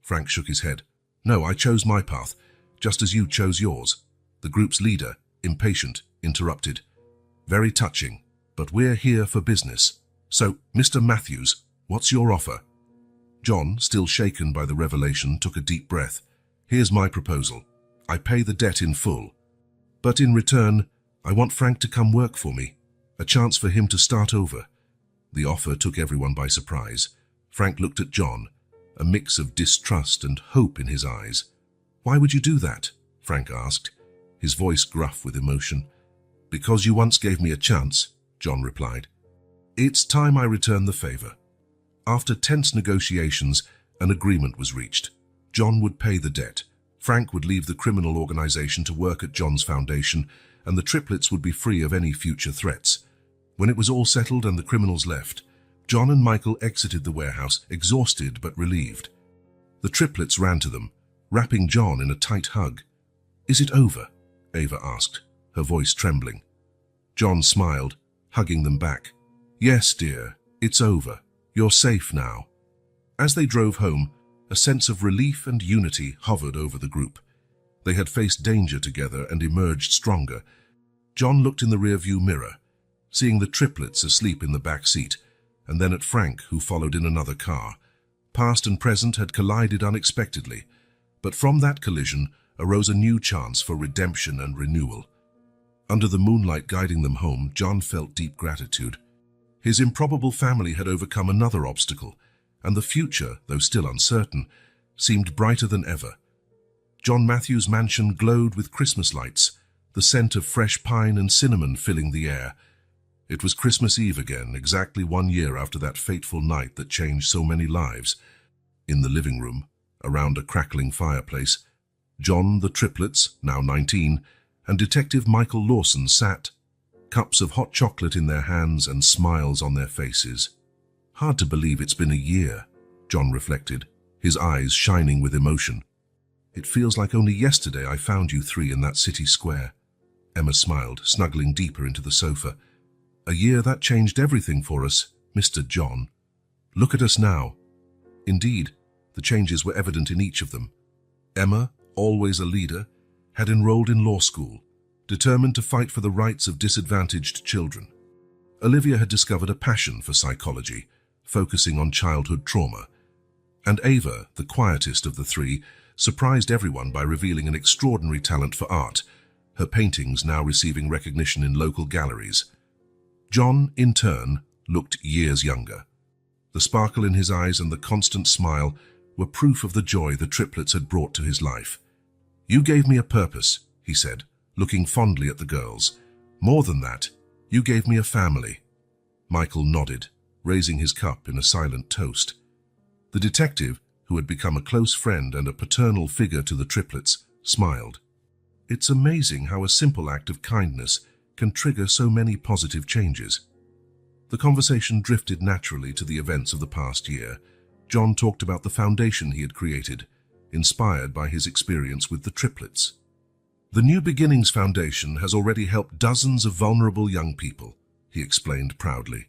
Frank shook his head. "No, I chose my path, just as you chose yours." The group's leader, impatient, interrupted. "Very touching, but we're here for business. So, Mr. Matthews, what's your offer?" John, still shaken by the revelation, took a deep breath. "Here's my proposal. I pay the debt in full. But in return, I want Frank to come work for me, a chance for him to start over." The offer took everyone by surprise. Frank looked at John, a mix of distrust and hope in his eyes. "Why would you do that?" Frank asked, his voice gruff with emotion. "Because you once gave me a chance," John replied. "It's time I return the favor." After tense negotiations, an agreement was reached. John would pay the debt. Frank would leave the criminal organization to work at John's foundation, and the triplets would be free of any future threats. When it was all settled and the criminals left, John and Michael exited the warehouse, exhausted but relieved. The triplets ran to them, wrapping John in a tight hug. "Is it over?" Ava asked, her voice trembling. John smiled, hugging them back. "Yes, dear, it's over. You're safe now." As they drove home, a sense of relief and unity hovered over the group. They had faced danger together and emerged stronger. John looked in the rearview mirror, seeing the triplets asleep in the back seat, and then at Frank, who followed in another car. Past and present had collided unexpectedly, but from that collision arose a new chance for redemption and renewal. Under the moonlight guiding them home, John felt deep gratitude. His improbable family had overcome another obstacle, and the future, though still uncertain, seemed brighter than ever. John Matthews' mansion glowed with Christmas lights, the scent of fresh pine and cinnamon filling the air. It was Christmas Eve again, exactly 1 year after that fateful night that changed so many lives. In the living room, around a crackling fireplace, John, the triplets, now 19, and Detective Michael Lawson sat, cups of hot chocolate in their hands and smiles on their faces. Hard to believe it's been a year, John reflected, his eyes shining with emotion. It feels like only yesterday I found you three in that city square. Emma smiled, snuggling deeper into the sofa. A year that changed everything for us, Mr. John. Look at us now. Indeed, the changes were evident in each of them. Emma, always a leader, had enrolled in law school, determined to fight for the rights of disadvantaged children. Olivia had discovered a passion for psychology, focusing on childhood trauma. And Ava, the quietest of the three, surprised everyone by revealing an extraordinary talent for art, her paintings now receiving recognition in local galleries. John, in turn, looked years younger. The sparkle in his eyes and the constant smile were proof of the joy the triplets had brought to his life. "You gave me a purpose," he said, looking fondly at the girls. "More than that, you gave me a family." Michael nodded, raising his cup in a silent toast. The detective, who had become a close friend and a paternal figure to the triplets, smiled. It's amazing how a simple act of kindness can trigger so many positive changes. The conversation drifted naturally to the events of the past year. John talked about the foundation he had created, inspired by his experience with the triplets. "The New Beginnings Foundation has already helped dozens of vulnerable young people," he explained proudly.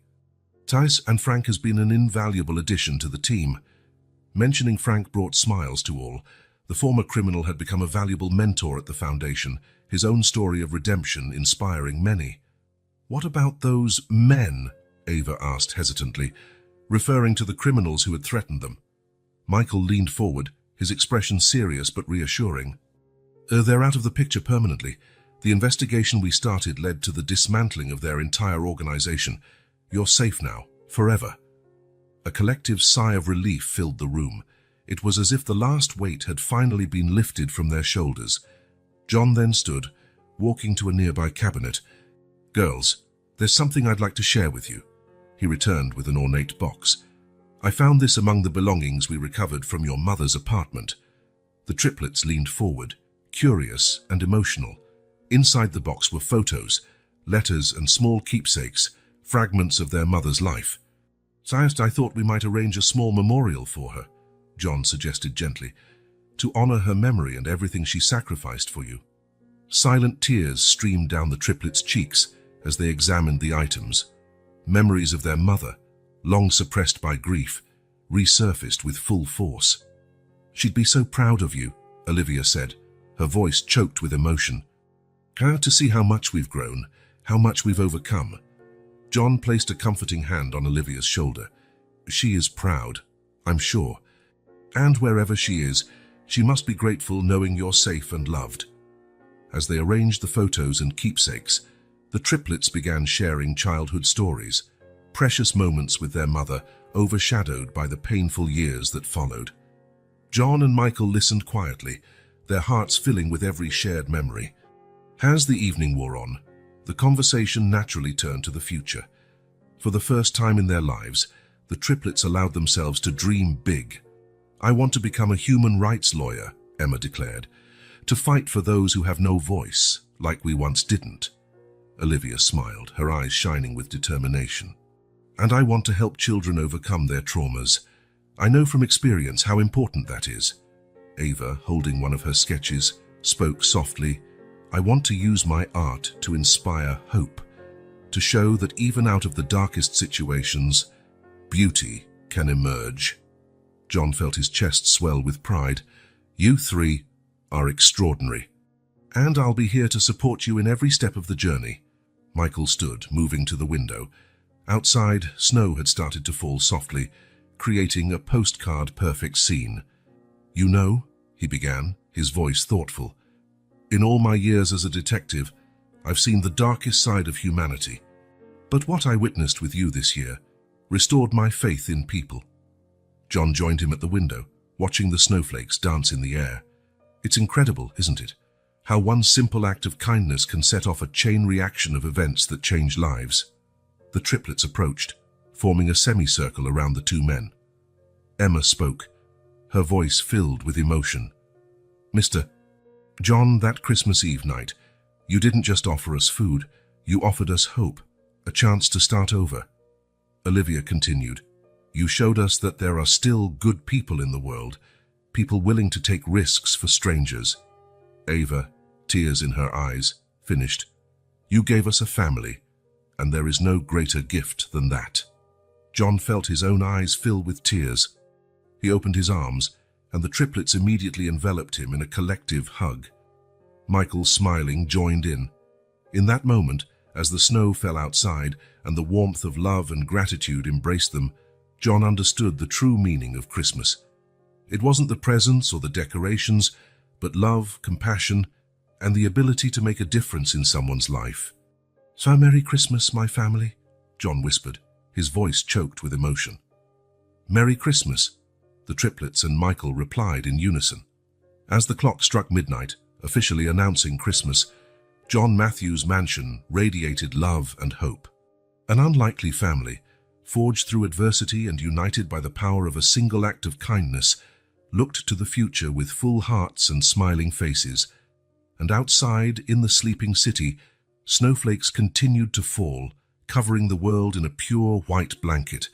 "Tice and Frank has been an invaluable addition to the team." Mentioning Frank brought smiles to all. The former criminal had become a valuable mentor at the foundation, his own story of redemption inspiring many. "What about those men?" Ava asked hesitantly, referring to the criminals who had threatened them. Michael leaned forward, his expression serious but reassuring. They're out of the picture permanently. The investigation we started led to the dismantling of their entire organization. You're safe now, forever." A collective sigh of relief filled the room. It was as if the last weight had finally been lifted from their shoulders. John then stood, walking to a nearby cabinet. "Girls, there's something I'd like to share with you." He returned with an ornate box. "I found this among the belongings we recovered from your mother's apartment." The triplets leaned forward, curious and emotional. Inside the box were photos, letters and small keepsakes, fragments of their mother's life. "Science, I thought we might arrange a small memorial for her," John suggested gently, "to honor her memory and everything she sacrificed for you." Silent tears streamed down the triplets' cheeks as they examined the items. Memories of their mother, long suppressed by grief, resurfaced with full force. "She'd be so proud of you," Olivia said, her voice choked with emotion. "Proud to see how much we've grown, how much we've overcome." John placed a comforting hand on Olivia's shoulder. "She is proud, I'm sure. And wherever she is, she must be grateful knowing you're safe and loved." As they arranged the photos and keepsakes, the triplets began sharing childhood stories, precious moments with their mother overshadowed by the painful years that followed. John and Michael listened quietly, their hearts filling with every shared memory. As the evening wore on, the conversation naturally turned to the future. For the first time in their lives, the triplets allowed themselves to dream big. "I want to become a human rights lawyer," Emma declared, "to fight for those who have no voice, like we once didn't." Olivia smiled, her eyes shining with determination. "And I want to help children overcome their traumas. I know from experience how important that is." Ava, holding one of her sketches, spoke softly. "I want to use my art to inspire hope, to show that even out of the darkest situations, beauty can emerge." John felt his chest swell with pride. "You three are extraordinary. And I'll be here to support you in every step of the journey." Michael stood, moving to the window. Outside, snow had started to fall softly, creating a postcard-perfect scene. "You know," he began, his voice thoughtful, "in all my years as a detective, I've seen the darkest side of humanity. But what I witnessed with you this year restored my faith in people. John joined him at the window, watching the snowflakes dance in the air. It's incredible, isn't it? How one simple act of kindness can set off a chain reaction of events that change lives. The triplets approached, forming a semicircle around the two men. Emma spoke, her voice filled with emotion. Mr. John, that Christmas Eve night, you didn't just offer us food, you offered us hope, a chance to start over. Olivia continued, you showed us that there are still good people in the world, people willing to take risks for strangers. Ava, tears in her eyes, finished, you gave us a family, and there is no greater gift than that. John felt his own eyes fill with tears. He opened his arms, and the triplets immediately enveloped him in a collective hug. Michael, smiling, joined in. In that moment, as the snow fell outside and the warmth of love and gratitude embraced them, John understood the true meaning of Christmas. It wasn't the presents or the decorations, but love, compassion, and the ability to make a difference in someone's life. "So Merry Christmas, my family," John whispered, his voice choked with emotion. "Merry Christmas," the triplets and Michael replied in unison. As the clock struck midnight, officially announcing Christmas, John Matthews' mansion radiated love and hope. An unlikely family, forged through adversity and united by the power of a single act of kindness, looked to the future with full hearts and smiling faces. And outside, in the sleeping city, snowflakes continued to fall, covering the world in a pure white blanket.